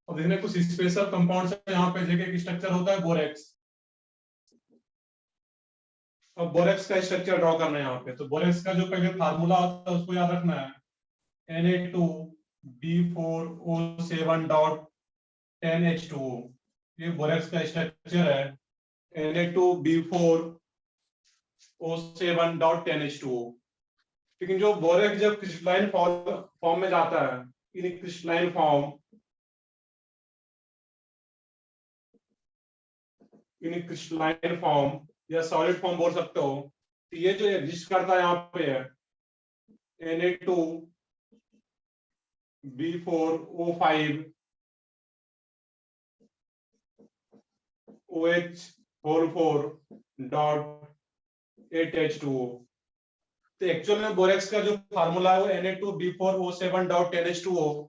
और देखने कुछ स्पेशल कंपाउंड्स है यहाँ पे, जगह एक स्ट्रक्चर होता है बोरेक्स। अब बोरेक्स का स्ट्रक्चर ड्रॉ करना है यहाँ पे। तो बोरेक्स का जो पहले फार्मूला होता है उसको याद रखना है, Na2B4O7 डॉट 10H2O। ये बोरेक्स का स्ट्रक्चर है, Na2B4O7 डॉट 10H2O। लेकिन जो बोरेक्स जब क्रिस्टलाइन फॉर्म में जाता है, इन क्रिस्टलाइन फॉर्म, या सॉलिड फॉर्म बोल सकते हो, तो ये जो एग्जिस्ट करता है यहाँ पे है Na2B4O5 OH4 डॉट 8H2O। तो एक्चुअल में बोरेक्स का जो फार्मूला है वो Na2B4O7 डॉट 10H2O,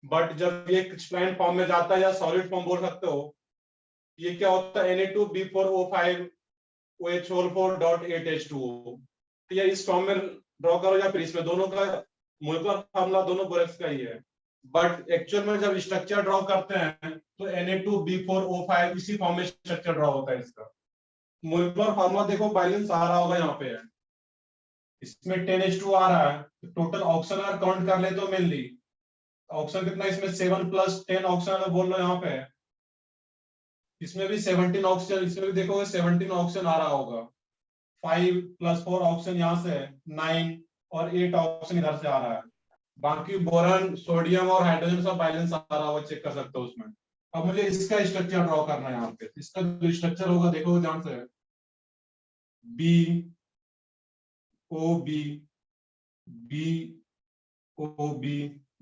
बट जब ये क्रिस्टलाइन फॉर्म में जाता है या सॉलिड फॉर्म बोल सकते हो, ये क्या होता है Na2B4O5 OH4 डॉट 8H2O। तो ये इस फॉर्म में ड्रॉ करो या फिर इसमें, दोनों का मोलेकुलर फार्मूला दोनों बोरेक्स का ही है। बट एक्चुअल में जब स्ट्रक्चर ड्रॉ करते हैं तो Na2B4O5 इसी फॉर्म में स्ट्रक्चर ड्रॉ होता है इसका। मोलेकुलर फार्मूला देखो, बैलेंस आ रहा होगा यहाँ पे है, इसमें 10H2 आ रहा है, तो टोटल ऑक्सीजन अगर काउंट कर ले तो मेनली ऑक्सीजन कितना, इसमें 7 + 10 ऑक्सीजन बोल लो यहाँ पे, इसमें भी 17 ऑक्सीजन, इसमें भी देखोगे 17 ऑक्सीजन आ रहा होगा। 5 + 4 ऑक्सीजन यहाँ से 9 और 8 ऑक्सीजन इधर से आ रहा है। बाकी बोरॉन, सोडियम और हाइड्रोजन सब बैलेंस आ रहा होगा, चेक कर सकते हो उसमें। अब मुझे इसका स्ट्रक्चर ड्रॉ करना है यहाँ पे। इसका जो स्ट्रक्चर होगा देखो ध्यान से, BOB BOB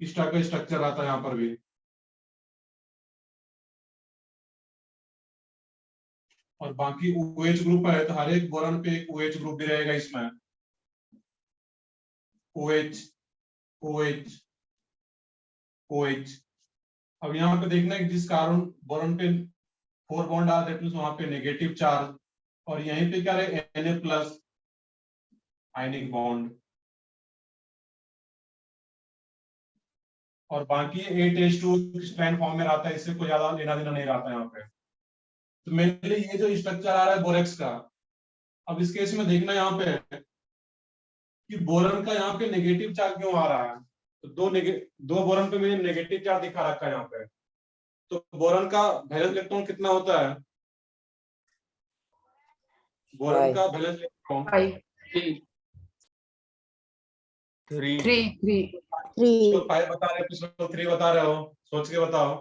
इस टाइप का स्ट्रक्चर आता है यहाँ पर भी। और बाकी OH ग्रुप है, तो हर एक बोरॉन पे एक OH ग्रुप भी रहेगा इसमें, OH OH OH। अब यहाँ पे देखना है कि जिस कार्बन बोरॉन पे 4 बॉन्ड आ दैट मींस वहां पे नेगेटिव चार्ज, और यहीं पे क्या रहे Na+ आयनिक बॉन्ड। और बाकी 8H2 स्ट्रैंड फॉर्म में रहता है, इससे कोई ज्यादा लेना देना नहीं रहता यहाँ पे। तो मेनली ये जो स्ट्रक्चर आ रहा है बोरेक्स का, अब इस केस में देखना यहाँ पे कि बोरॉन का यहाँ पे नेगेटिव चार्ज क्यों आ रहा है। तो दो बोरॉन पे मैंने नेगेटिव चार्ज दिखा रखा है यहाँ पे। तो बोरॉन का वैलेंस इलेक्ट्रॉन कितना होता है, बोरॉन का वैलेंस इलेक्ट्रॉन 3 तो 5 बता रहे हो, कुछ लोग 3 बता रहे हो, सोच के बताओ।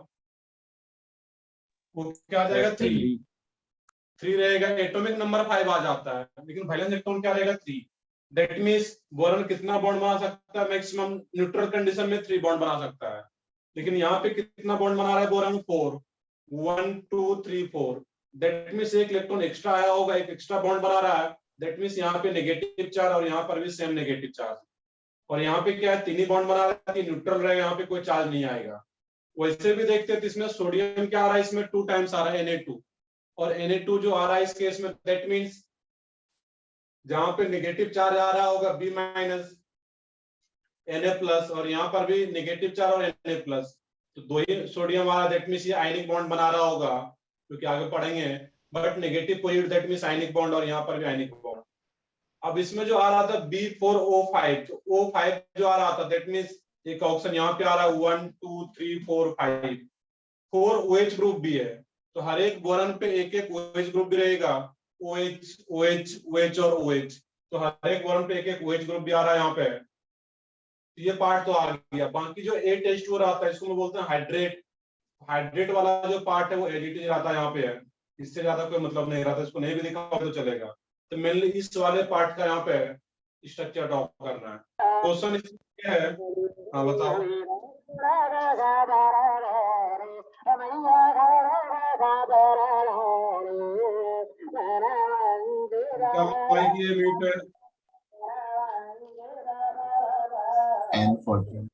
वो क्या आ जाएगा, 3 रहेगा। एटॉमिक नंबर 5 आ जाता है, लेकिन वैलेंस इलेक्ट्रॉन क्या रहेगा, 3। दैट मींस बोरॉन कितना बॉन्ड बना सकता है, मैक्सिमम न्यूट्रल कंडीशन में 3 बॉन्ड बना सकता है। लेकिन यहाँ पे कितना बॉन्ड बना रहा है बोरॉन, 4, 1 2 3 4। दैट मींस एक इलेक्ट्रॉन एक्स्ट्रा आया होगा, एक एक्स्ट्रा बॉन्ड बना रहा है। दैट मींस यहाँ पे नेगेटिव चार्ज और यहाँ पर भी सेम नेगेटिव चार्ज। और यहाँ पे क्या है, 3 ही बॉन्ड बना रहा है, न्यूट्रल रहेगा, यहाँ पे कोई चार्ज नहीं आएगा। वैसे भी देखते हैं तो इसमें सोडियम क्या आ रहा है, इसमें 2 टाइम्स आ रहा है Na2। और Na2 जो आ रहा है इस केस में, दैट मींस जहां पे नेगेटिव चार्ज आ रहा होगा B- Na+, और यहाँ पर भी नेगेटिव चार्ज और Na+, तो 2 ही सोडियम आ रहा है। दैट मींस ये आयनिक बॉन्ड बना रहा होगा, क्योंकि आगे पढ़ेंगे। But negative position, that means ionic bond, और यहाँ पर भी आयनिक बॉन्ड। अब इसमें जो आ रहा था B4O5, तो O5 जो आ रहा था, दैट मींस एक ऑप्शन यहाँ पे आ रहा है 1 2 3 4 5, 4 OH ग्रुप भी है। तो हर एक बोरॉन पे एक एक OH ग्रुप भी रहेगा, OH OH OH और OH। तो हर एक बोरॉन पे एक एक OH ग्रुप भी आ रहा है यहाँ पे। तो ये पार्ट तो आ गया। बाकी जो 8H2 रहता है, इसको मैं बोलते हैं हाइड्रेट। हाइड्रेट वाला जो पार्ट है वो एडिटिव रहता है यहाँ पे है, इससे ज्यादा कोई मतलब नहीं रहता। इसको नहीं भी दिखा तो चलेगा। तो मेनली इस वाले पार्ट का यहाँ पे स्ट्रक्चर ड्रॉ करना है। क्वेश्चन क्या है, हाँ बताओ। क्या माइक ये म्यूट है? N14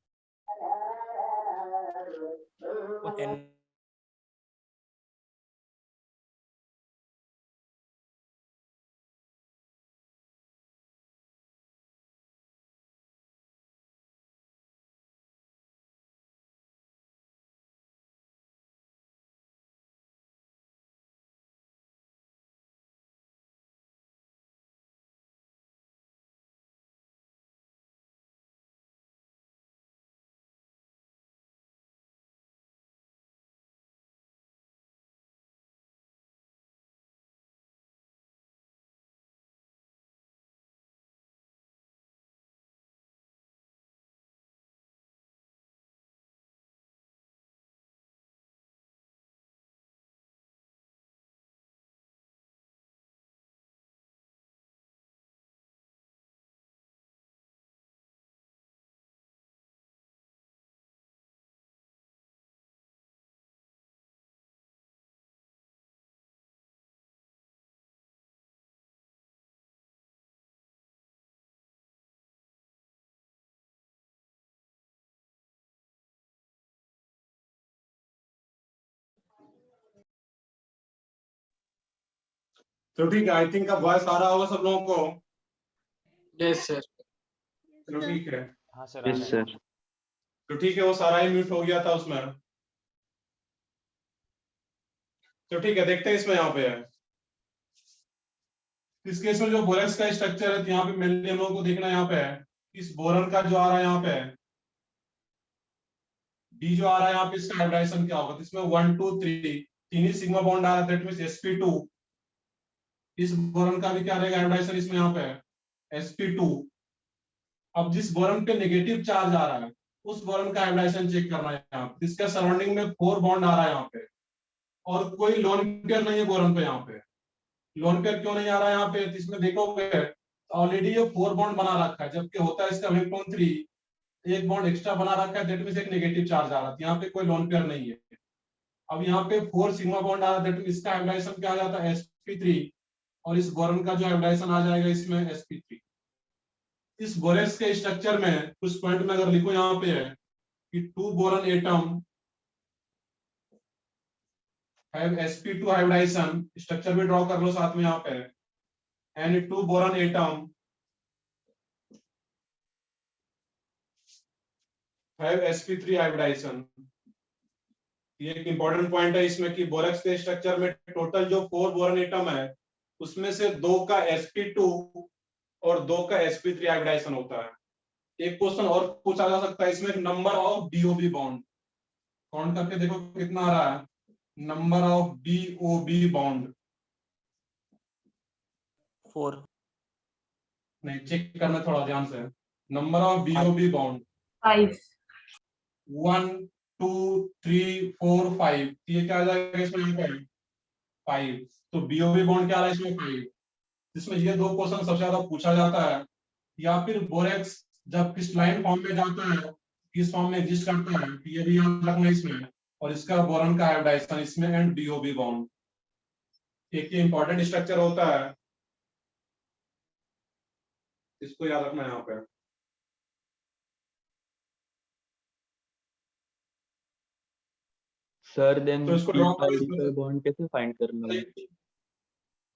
तो ठीक है, आई थिंक अब वॉइस आ रहा होगा सब लोगों को। Yes sir. चलो ठीक है। हाँ सर। Yes sir. तो ठीक है, वो सारा ही म्यूट हो गया था उसमें। तो ठीक है, देखते हैं इसमें यहाँ पे है इस केस में जो बोरेक्स का स्ट्रक्चर है, तो यहाँ पे मेनली हम लोगों को देखना यहाँ पे है इस बोरन का जो आ रहा है यहाँ पे डी जो आ रहा है यहाँ पे, इसका हाइब्रिडाइजेशन क्या होगा। तो इसमें 1 2 3 तीन ही सिग्मा बॉन्ड आ रहा है, दैट मींस sp2। इस बोरन का भी क्या रहेगा हाइब्रिडाइजेशन, इसमें यहाँ पे है sp2। अब जिस बोरन पे नेगेटिव चार्ज आ रहा है उस बोरन का हाइब्रिडाइजेशन चेक करना है यहाँ पे। इसके सराउंडिंग में 4 बॉन्ड आ रहा है यहाँ पे, और कोई लोन पेयर नहीं है बोरन पे। यहाँ पे लोन पेयर क्यों नहीं आ रहा है यहाँ पे, तो इसमें देखोगे ऑलरेडी ये 4 बॉन्ड बना रखा है, जबकि होता है इसका इलेक्ट्रॉन 3, एक बॉन्ड एक्स्ट्रा बना रखा है, दैट मींस एक नेगेटिव चार्ज आ रहा है। यहाँ पे कोई लोन पेयर नहीं है। अब यहाँ पे 4 सिग्मा बॉन्ड आ रहा है, दैट मींस इसका हाइब्रिडाइजेशन क्या आ जाता है sp3, और इस बोरन का जो हाइब्रिडाइजेशन आ जाएगा इसमें sp3। इस बोरेक्स के स्ट्रक्चर में कुछ पॉइंट में अगर लिखो यहाँ पे है कि 2 boron atom have sp2 hybridisation, structure भी ड्रॉ कर लो साथ में यहाँ पे, and 2 boron atom have sp3 hybridisation. ये एक इंपॉर्टेंट पॉइंट है इसमें कि बोरेक्स के स्ट्रक्चर में टोटल जो 4 बोरन एटम है उसमें से 2 का sp2 और 2 का sp3 हाइब्रिडाइजेशन होता है। एक क्वेश्चन और पूछा जा सकता है इसमें, number of DOB bond count करके देखो कितना आ रहा है, नंबर ऑफ डीओबी बॉन्ड 4। नहीं, चेक करना थोड़ा ध्यान से। नंबर ऑफ डीओबी बॉन्ड 5 1 2 3 4 5, ये क्या आ जाएगा इसमें, यहाँ पे 5। तो बीओबी बॉन्ड क्या आ रहा है इसमें 5। इसमें ये 2 क्वेश्चन सबसे ज्यादा पूछा जाता है। या फिर बोरेक्स जब क्रिस्टलाइन फॉर्म में जाता है, किस फॉर्म में एग्जिस्ट करता है, तो ये भी याद रखना इसमें, और इसका बोरन का हाइब्रिडाइजेशन इसमें एंड डीओबी बॉन्ड। एक ये इंपॉर्टेंट स्ट्रक्चर होता है, इसको याद रखना यहाँ पे। सर देन तो इसको ड्रॉ p pi बॉन्ड कैसे फाइंड करना है?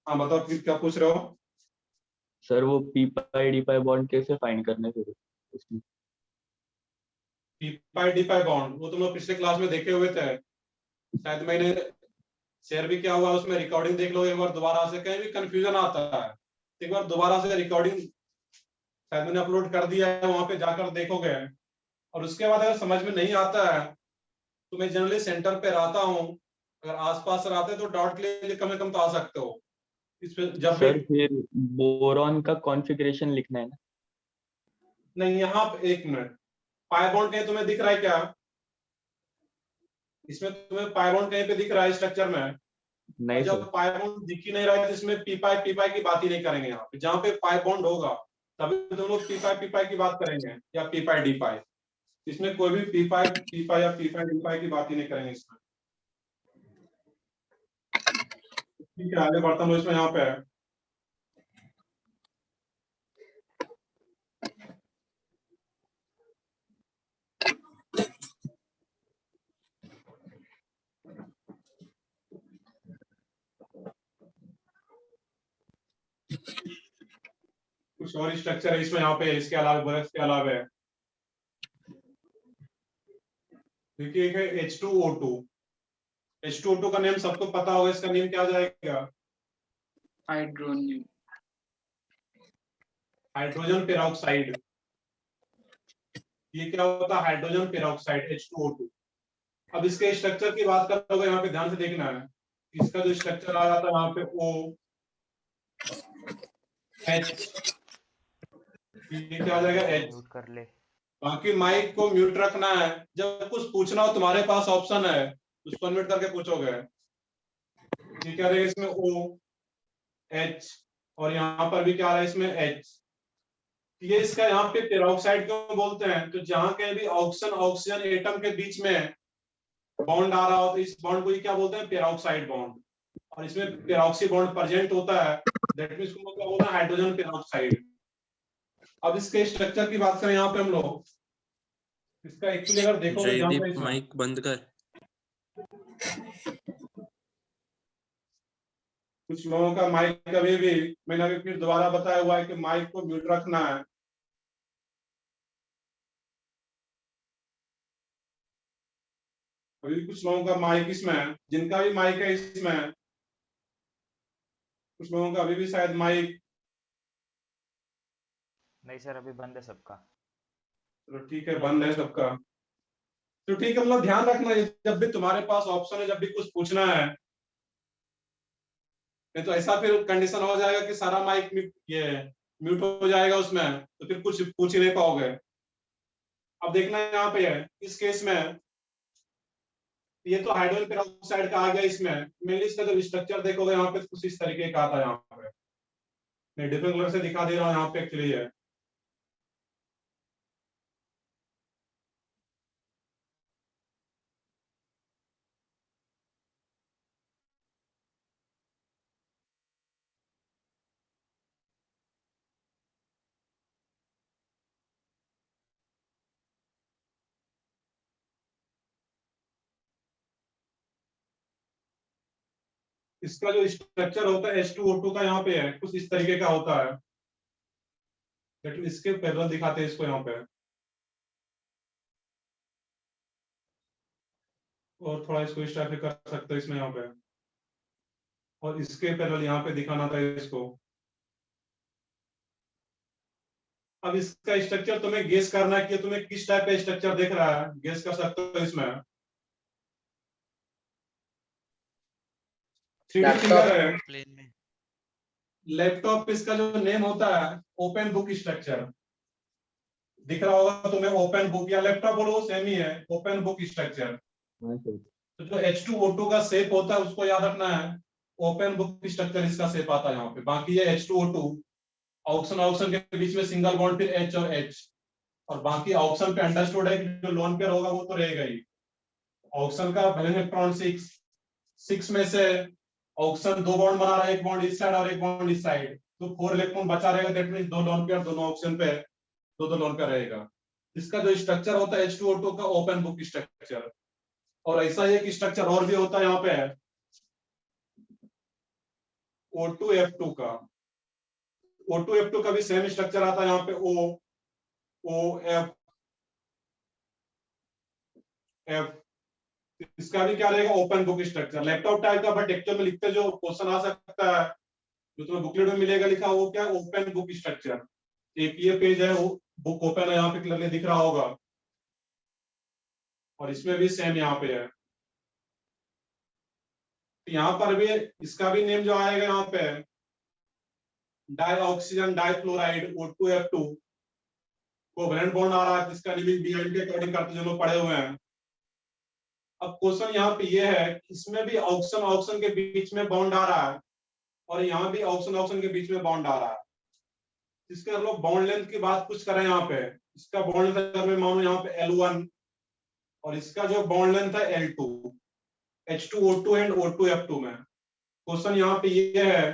हाँ बताओ क्या पूछ रहे हो। सर वो p pi बॉन्ड कैसे फाइंड करना है फिर उसमें? डी पाई बॉन्ड वो तुम लोग पिछले क्लास में देखे हुए थे, शायद मैंने शेयर भी किया हुआ, उसमें रिकॉर्डिंग देख लो एक बार दोबारा से, कहीं भी कंफ्यूजन आता है एक बार दोबारा से रिकॉर्डिंग शायद मैंने अपलोड कर दिया है, वहां पे जाकर देखोगे। और उसके बाद अगर समझ में नहीं आता है तो मैं जनरली सेंटर पे रहता हूँ, अगर आसपास रहते तो डाउट के लिए कम से कम तो आ सकते हो इसमें। जब सर फिर बोरॉन का कॉन्फ़िगरेशन लिखना है ना? नहीं, यहाँ पे एक मिनट, पाई बॉन्ड कहीं तुम्हें दिख रहा है क्या इसमें? तुम्हें पाई बॉन्ड कहीं पे दिख रहा है स्ट्रक्चर में? नहीं जब सर। पाई बॉन्ड दिख ही नहीं रहा है तो इसमें पी पाई की बात ही नहीं करेंगे। यहाँ पे जहाँ पे पाई बॉन्ड होगा तभी तुम लोग पी पाई की बात करेंगे, या पी पाई डी पाई। इसमें कोई भी पी पाई या पी पाई डी पाई की बात ही नहीं करेंगे इसमें। ठीक है, आगे बढ़ता हूँ। इसमें यहाँ पे है कुछ और स्ट्रक्चर है इसमें यहाँ पे, इसके अलावा बोरेक्स के अलावा है। देखिए एक है H2O2। H2O2 का नेम सबको पता होगा, इसका नेम क्या जाएगा? Hydronium, hydrogen peroxide. ये क्या होता है? Hydrogen peroxide H2O2। अब इसके स्ट्रक्चर की बात करोगे यहाँ पे ध्यान से देखना है, इसका जो स्ट्रक्चर आ जाता है यहाँ पे O H, ये क्या आ जाएगा H। म्यूट कर ले। बाकी माइक को म्यूट रखना है, जब कुछ पूछना हो तुम्हारे पास ऑप्शन है उसको म्यूट करके पूछोगे। ये क्या रहेगा इसमें O H, और यहाँ पर भी क्या आ रहा है इसमें H। ये इसका यहाँ पे पेरोक्साइड क्यों बोलते हैं, तो जहां कहीं भी ऑक्सीजन एटम के बीच में बॉन्ड आ रहा हो तो इस बॉन्ड को ये क्या बोलते हैं? Peroxide bond. और इसमें पेरोक्सी बॉन्ड प्रेजेंट होता है, दैट मींस इसको क्या बोलते हैं? Hydrogen peroxide. अब इसके स्ट्रक्चर की बात करें यहाँ पे हम लोग, इसका एक्चुअली अगर देखोगे जयदीप माइक बंद कर। कुछ लोगों का माइक कभी भी, मैंने अभी फिर दोबारा बताया हुआ है कि माइक को म्यूट रखना है। अभी कुछ लोगों का माइक इसमें है, जिनका भी माइक है इसमें, कुछ लोगों का अभी भी शायद माइक, नहीं सर, अभी बंद है सबका। चलो ठीक है, बंद है सबका। तो ठीक है, मतलब ध्यान रखना है, जब भी तुम्हारे पास ऑप्शन है, जब भी कुछ पूछना है, नहीं तो ऐसा फिर कंडीशन हो जाएगा कि सारा माइक ये म्यूट हो जाएगा उसमें, तो फिर कुछ पूछ ही नहीं पाओगे। अब देखना यहाँ पे है, इस केस में ये तो हाइड्रोजन पेरोक्साइड का आ गया। इसमें मेनली इसका जब स्ट्रक्चर देखोगे यहाँ पे कुछ इस तरीके का आता है। यहाँ पे मैं डिफरेंट कलर से दिखा दे रहा हूँ, यहाँ पे एक्चुअली है। इसका जो स्ट्रक्चर होता है H2O2 का यहाँ पे है, कुछ इस तरीके का होता है। लेकिन इसके पैरेलल दिखाते हैं इसको यहाँ पे, और थोड़ा इसको इस टाइप से कर सकते हो इसमें यहाँ पे, और इसके पैरेलल यहाँ पे दिखाना था इसको। अब इसका स्ट्रक्चर तुम्हें गेस करना है कि तुम्हें किस टाइप का स्ट्रक्चर दिख रहा है, गेस कर सकते हो इसमें। 3D फिगर है, प्लेन में लैपटॉप, इसका जो नेम होता है ओपन बुक स्ट्रक्चर, दिख रहा होगा तुम्हें। ओपन बुक या लैपटॉप बोलो सेम ही है, ओपन बुक स्ट्रक्चर। हाँ सर। तो जो H2O2 का शेप होता है उसको याद रखना है, ओपन बुक स्ट्रक्चर इसका शेप आता है यहाँ पे। बाकी ये H2O2 ऑक्सीजन ऑक्सीजन के बीच में सिंगल बॉन्ड, फिर H और H, और बाकी ऑक्सीजन पे अंडरस्टूड है कि जो लोन पेयर होगा वो तो रहेगा ही। ऑक्सीजन का वैलेंस इलेक्ट्रॉन 6 में से ऑक्सीजन 2 बॉन्ड बना रहा है, एक बॉन्ड इस साइड और एक बॉन्ड इस साइड, तो 4 इलेक्ट्रॉन बचा रहेगा। दैट मींस 2 लोन पेयर दोनों ऑक्सीजन पे, दो लोन पेयर रहेगा। इसका जो स्ट्रक्चर होता है H2O2 का ओपन बुक स्ट्रक्चर। और ऐसा ही एक स्ट्रक्चर और भी होता है यहाँ पे, O2F2 का। O2F2 का भी सेम स्ट्रक्चर आता है यहाँ पे, OF इसका भी क्या रहेगा, open book structure, laptop type का। बट एक्चुअल में लिखते जो क्वेश्चन आ सकता है, जो तुम्हें बुकलेट में मिलेगा लिखा, वो क्या, ओपन बुक स्ट्रक्चर। एक ये पेज है, वो बुक ओपन है, यहाँ पे क्लियरली दिख रहा होगा, और इसमें भी सेम यहाँ पे है। यहाँ पर भी इसका भी नेम जो आएगा यहाँ पे, dioxygen difluoride O2F2, covalent bond आ रहा है, जिसका लिमिट BN के अकॉर्डिंग करते जो लोग पढ़े हुए हैं। अब क्वेश्चन यहाँ पे ये है, इसमें भी ऑक्सीजन ऑक्सीजन के बीच में बॉन्ड आ रहा है, और यहाँ भी ऑक्सीजन ऑक्सीजन के बीच में बॉन्ड आ रहा है। इसके हम लोग बॉन्ड लेंथ की बात कुछ करें यहाँ पे, इसका बॉन्ड लेंथ अगर मैं मानूं यहाँ पे L1, और इसका जो बॉन्ड लेंथ है L2, H2O2 एंड O2F2 में। क्वेश्चन यहाँ पे ये है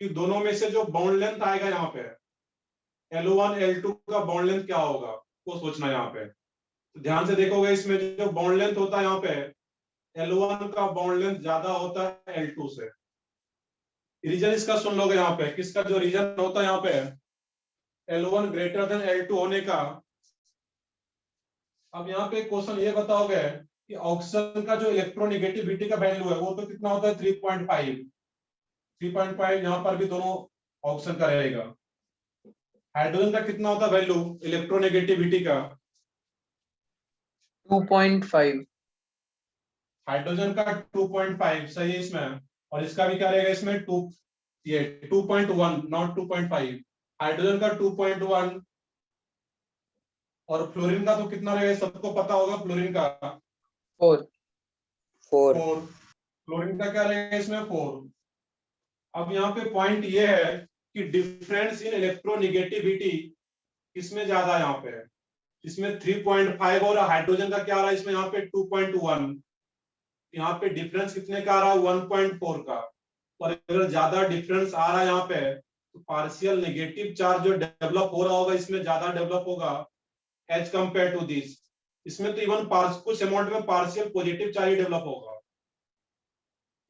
कि दोनों में से जो बॉन्ड लेंथ आएगा यहाँ पे, L1 L2 का बॉन्ड लेंथ क्या होगा, वो सोचना है यहाँ पे। तो ध्यान से देखोगे, इसमें जो बॉन्ड लेंथ होता है यहाँ पे, L1 का बॉन्ड लेंथ ज्यादा होता है L2 से। रीजन इसका सुन लोगे यहाँ पे, किसका जो रीजन होता है यहाँ पे, L1 ग्रेटर देन L2 होने का। अब यहाँ पे क्वेश्चन ये बताओगे कि ऑक्सीजन का जो इलेक्ट्रोनेगेटिविटी का वैल्यू है वो तो कितना होता है, 3.5। 3.5 यहाँ पर भी दोनों ऑक्सीजन का रहेगा। हाइड्रोजन का कितना होता है वैल्यू इलेक्ट्रोनेगेटिविटी का, 2.5। हाइड्रोजन का 2.5 सही है इसमें, और इसका भी क्या रहेगा इसमें 2.1 नॉट 2.5। हाइड्रोजन का 2.1, और फ्लोरीन का तो कितना रहेगा, सबको पता होगा फ्लोरीन का 4। 4। फ्लोरीन का क्या रहेगा इसमें 4। अब यहाँ पे पॉइंट ये है कि डिफरेंस इन इलेक्ट्रोनेगेटिविटी किसमें ज्यादा यहाँ पे है, इसमें 3.5, और हाइड्रोजन का क्या आ रहा है इसमें यहाँ पे 2.1। यहाँ पे डिफरेंस कितने का आ रहा है, 1.4 का। और अगर ज्यादा डिफरेंस आ रहा है यहाँ पे, तो पार्शियल नेगेटिव चार्ज जो डेवलप हो रहा होगा इसमें ज्यादा डेवलप होगा एज कंपेयर टू दिस। इसमें तो इवन कुछ अमाउंट में पार्शियल पॉजिटिव चार्ज डेवलप होगा।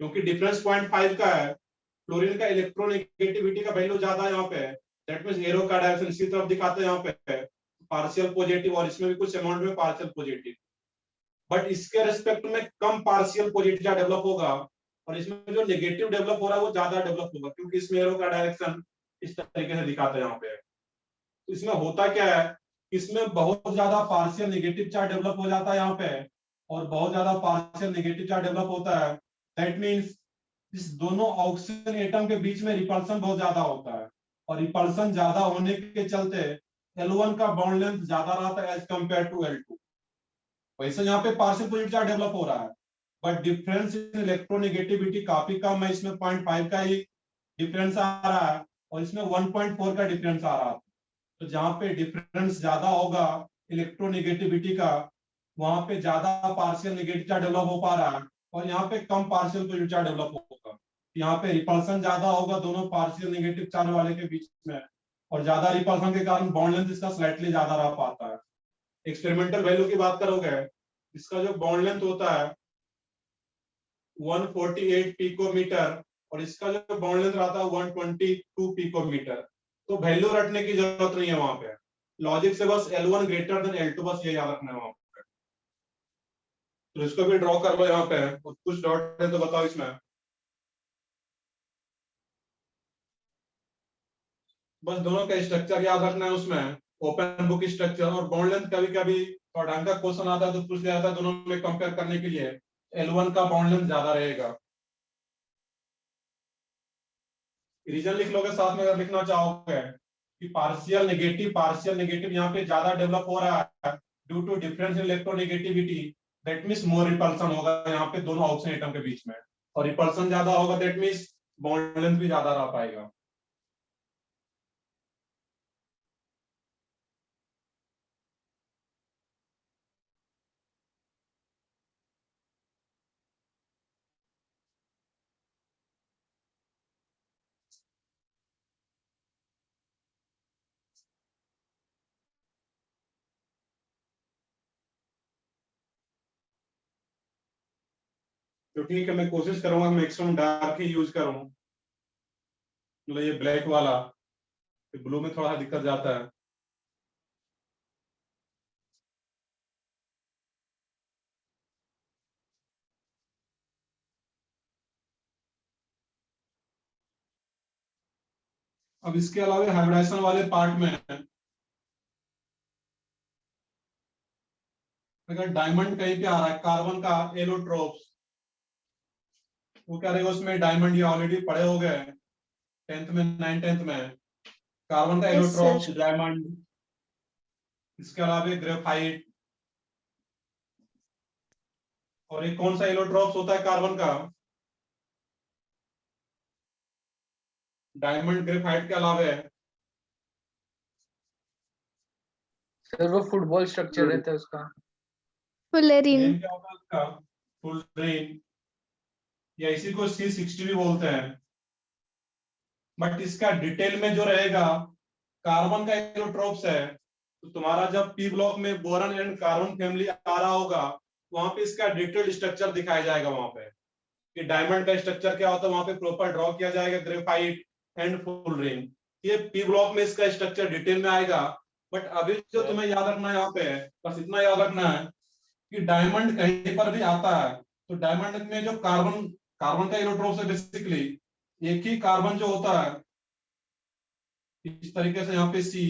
क्योंकि डिफरेंस 0.5 का है, फ्लोरीन का इलेक्ट्रोनेगेटिविटी का वैल्यू ज्यादा है यहाँ पे, दैट मींस एरो का डायरेक्शन इसी तरफ दिखाते हैं यहाँ पे, पार्शियल पॉजिटिव, और इसमें भी कुछ अमाउंट में पार्शियल पॉजिटिव, बट इसके रेस्पेक्ट में कम पार्शियल पॉजिटिव डेवलप होगा, और इसमें जो नेगेटिव डेवलप हो रहा है वो ज्यादा डेवलप होगा, क्योंकि इसमें एरो का डायरेक्शन इस तरीके से दिखाते हैं यहाँ पे। तो इसमें होता क्या है, इसमें बहुत ज्यादा पार्शियल नेगेटिव चार्ज डेवलप हो जाता है यहाँ पे, और बहुत ज्यादा पार्शियल नेगेटिव चार्ज डेवलप होता है, दैट मींस इस दोनों ऑक्सीजन एटम के बीच में रिपल्सन बहुत ज्यादा होता है, और रिपल्सन ज्यादा होने के चलते L1 का बॉन्ड लेंथ ज्यादा रहता है एज कंपेयर टू L2। वैसे यहाँ पे पार्शियल पॉजिटिव चार्ज डेवलप हो रहा है, बट डिफरेंस इन इलेक्ट्रोनेगेटिविटी काफी कम है, इसमें 0.5 का ही डिफरेंस आ रहा है, और इसमें 1.4 का डिफरेंस आ रहा है। तो जहाँ पे डिफरेंस ज्यादा होगा इलेक्ट्रोनेगेटिविटी का, वहां पे ज्यादा पार्शियल नेगेटिव चार्ज डेवलप हो पा रहा है, और यहाँ पे कम पार्शियल पॉजिटिव चार्ज डेवलप होगा। यहाँ पे रिपल्सन ज्यादा होगा दोनों पार्शियल नेगेटिव चार्ज वाले के बीच में, और ज्यादा रिपल्सन के कारण बॉन्ड लेंथ इसका स्लाइटली ज्यादा रह पाता है। एक्सपेरिमेंटल वैल्यू की बात करोगे, इसका जो बॉन्ड लेंथ होता है 148 पिकोमीटर, और इसका जो बॉन्ड लेंथ रहता है 122 पिकोमीटर। तो वैल्यू रटने की जरूरत नहीं है वहां पे, लॉजिक से बस L1 ग्रेटर देन L2 बस ये याद रखना है वहां पे। तो इसको भी ड्रॉ कर लो यहाँ पे, और कुछ डॉट है तो बताओ इसमें। बस दोनों का स्ट्रक्चर याद रखना है उसमें, ओपन बुक स्ट्रक्चर, और बॉन्ड लेंथ कभी कभी थोड़ा ढंग का क्वेश्चन आता है तो पूछ लिया जाता है दोनों में कंपेयर करने के लिए, L1 का बॉन्ड लेंथ ज्यादा रहेगा। रीजन लिख लोगे साथ में, अगर लिखना चाहोगे कि पार्शियल नेगेटिव यहाँ पे ज्यादा डेवलप हो रहा है due to difference in electronegativity, that means more repulsion होगा यहाँ पे दोनों ऑक्सीजन एटम के बीच में, और रिपल्सन ज्यादा होगा दैट मींस बॉन्ड लेंथ भी ज्यादा रह पाएगा। तो ठीक है, मैं कोशिश करूंगा मैक्सिमम डार्क ही यूज करूं, मतलब ये ब्लैक वाला, ब्लू में थोड़ा दिक्कत जाता है। अब इसके अलावा हाइब्रिडाइजेशन वाले पार्ट में अगर डायमंड कहीं पे आ रहा है, कार्बन का एलोट्रोप्स, वो क्या रहेगा उसमें, डायमंड ये ऑलरेडी पढ़े हो गए 10th में 9th में, कार्बन का Yes, एलोट्रोप्स sir. डायमंड, इसके अलावा ग्रेफाइट, और एक कौन सा एलोट्रोप्स होता है कार्बन का, डायमंड ग्रेफाइट के अलावा सर वो फुटबॉल स्ट्रक्चर रहता है उसका। Fullerene. नेम क्या होता है उसका, फुलरेन, या इसी को C60 भी बोलते हैं, बट इसका डिटेल में जो रहेगा, कार्बन का एलोट्रोप्स है, तो तुम्हारा जब पी ब्लॉक में बोरन एंड कार्बन फैमिली आ रहा होगा, वहां पे इसका डिटेल्ड स्ट्रक्चर दिखाया जाएगा वहां पे, कि डायमंड का स्ट्रक्चर क्या होता है वहां पे प्रॉपर ड्रॉ किया जाएगा, ग्रेफाइट एंड फुलरेन, ये पी ब्लॉक में इसका स्ट्रक्चर डिटेल में आएगा। बट अभी जो तुम्हें याद रखना है यहाँ पे, बस इतना याद रखना है कि डायमंड कहीं पर भी आता है तो डायमंड में जो कार्बन कार्बन का इलेक्ट्रॉन है बेसिकली एक ही कार्बन जो होता है इस तरीके से यहाँ पे C,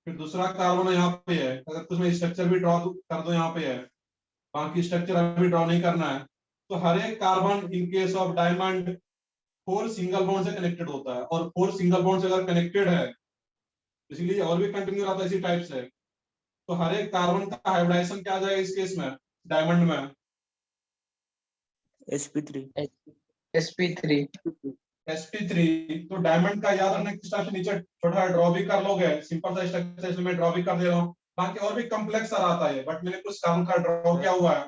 फिर दूसरा कार्बन यहाँ पे है, अगर तुम्हें स्ट्रक्चर भी ड्रॉ कर दो यहाँ पे है, बाकी स्ट्रक्चर अभी ड्रॉ नहीं करना है, तो हर एक carbon in case of diamond 4 single bond से कनेक्टेड होता है, और 4 सिंगल बॉन्ड से अगर कनेक्टेड है, इसलिए और भी कंटिन्यू रहता है इसी टाइप से, तो हर एक कार्बन का हाइब्रिडाइजेशन क्या आ जाएगा इस केस में, डायमंड में sp3 sp3। sp3। तो डायमंड का याद रखना किस टाइप से, नीचे छोटा ड्रॉ भी कर लोगे, सिंपल सा स्ट्रक्चर इसमें ड्रॉ भी कर दे रहा हूँ, बाकी और भी कॉम्प्लेक्स सा आता है, बट मैंने कुछ कार्बन का ड्रॉ किया हुआ है।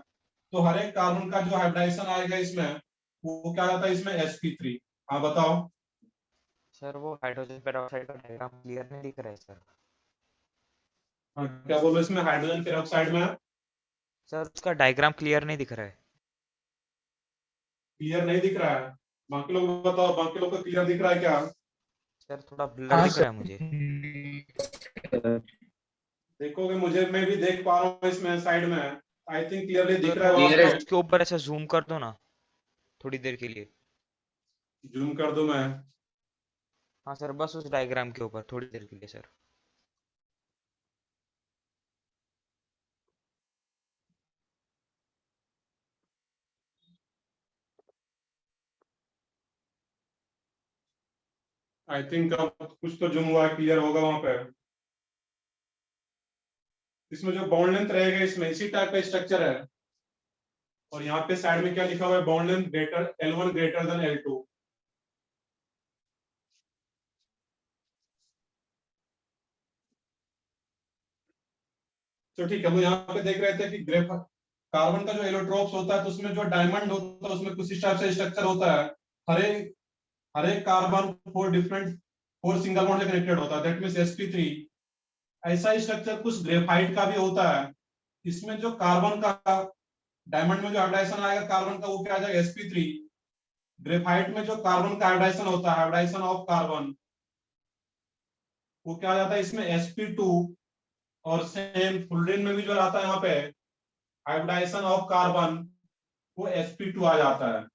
तो हर एक कार्बन का जो हाइब्रिडाइजेशन आएगा इसमें वो क्या आता है इसमें sp3। हाँ बताओ। सर वो हाइड्रोजन पेरोक्साइड का डायग्राम क्लियर नहीं दिख रहा है सर। हाँ, क्या बोलो इसमें हाइड्रोजन पेरोक्साइड में सर उसका डायग्राम क्लियर नहीं दिख रहा है। क्लियर नहीं दिख रहा है? बाकी लोग बताओ, बाकी लोग को क्लियर दिख रहा है क्या? सर थोड़ा ब्लर हाँ दिख रहा है सर। मुझे। देखोगे, मुझे मैं भी देख पा रहा हूँ इसमें साइड में, आई थिंक क्लियरली दिख रहा है Clear वहां है। पे। उसके ऊपर ऐसे जूम कर दो ना थोड़ी देर के लिए। जूम कर दूं मैं? हाँ सर, बस उस डायग्राम के ऊपर थोड़ी देर के लिए सर। आई थिंक अब कुछ तो जूम हुआ, क्लियर होगा वहां पे। इसमें जो बॉन्ड लेंथ रहेगा, इसमें इसी टाइप का स्ट्रक्चर है, और यहाँ पे साइड में क्या लिखा हुआ है, bond length greater L1 greater than L2। तो ठीक है, हम यहाँ पे देख रहे थे कि कार्बन का जो एलोट्रोप्स होता है, तो उसमें जो डायमंड होता है उसमें कुछ इस टाइप से स्ट्रक्चर होता है। हर एक कार्बन फोर सिंगल बॉन्ड से कनेक्टेड होता है, दैट मींस sp3। ऐसा ही स्ट्रक्चर कुछ ग्रेफाइट का भी होता है। इसमें जो कार्बन का डायमंड में जो हाइब्रिडाइजेशन आएगा कार्बन का, वो क्या आ जाएगा, sp3। ग्रेफाइट में जो कार्बन का हाइब्रिडाइजेशन होता है, हाइब्रिडाइजेशन ऑफ कार्बन, वो क्या आ जाता है इसमें, sp2। और सेम फुलरिन में भी जो आता है यहाँ पे हाइब्रिडाइजेशन ऑफ कार्बन, वो sp2 आ जाता है।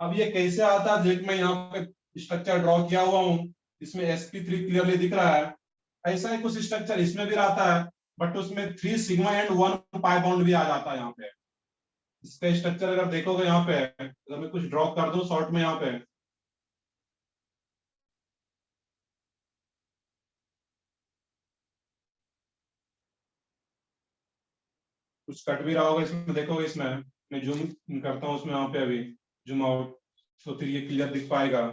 अब ये कैसे आता है, देख, मैं यहाँ पे स्ट्रक्चर ड्रॉ किया हुआ हूँ, इसमें sp3 क्लियरली दिख रहा है। ऐसा ही कुछ स्ट्रक्चर इसमें भी रहता है, बट उसमें 3 सिग्मा एंड 1 पाई बॉन्ड भी आ जाता है यहाँ पे। इसका स्ट्रक्चर अगर देखोगे यहाँ पे, अगर मैं कुछ ड्रॉ कर दूं शॉर्ट में यहाँ पे, कुछ कट भी रहा होगा इसमें, देखोगे इसमें मैं जूम करता हूँ उसमें, यहाँ पे अभी जूम आउट, तो फिर ये क्लियर दिख पाएगा।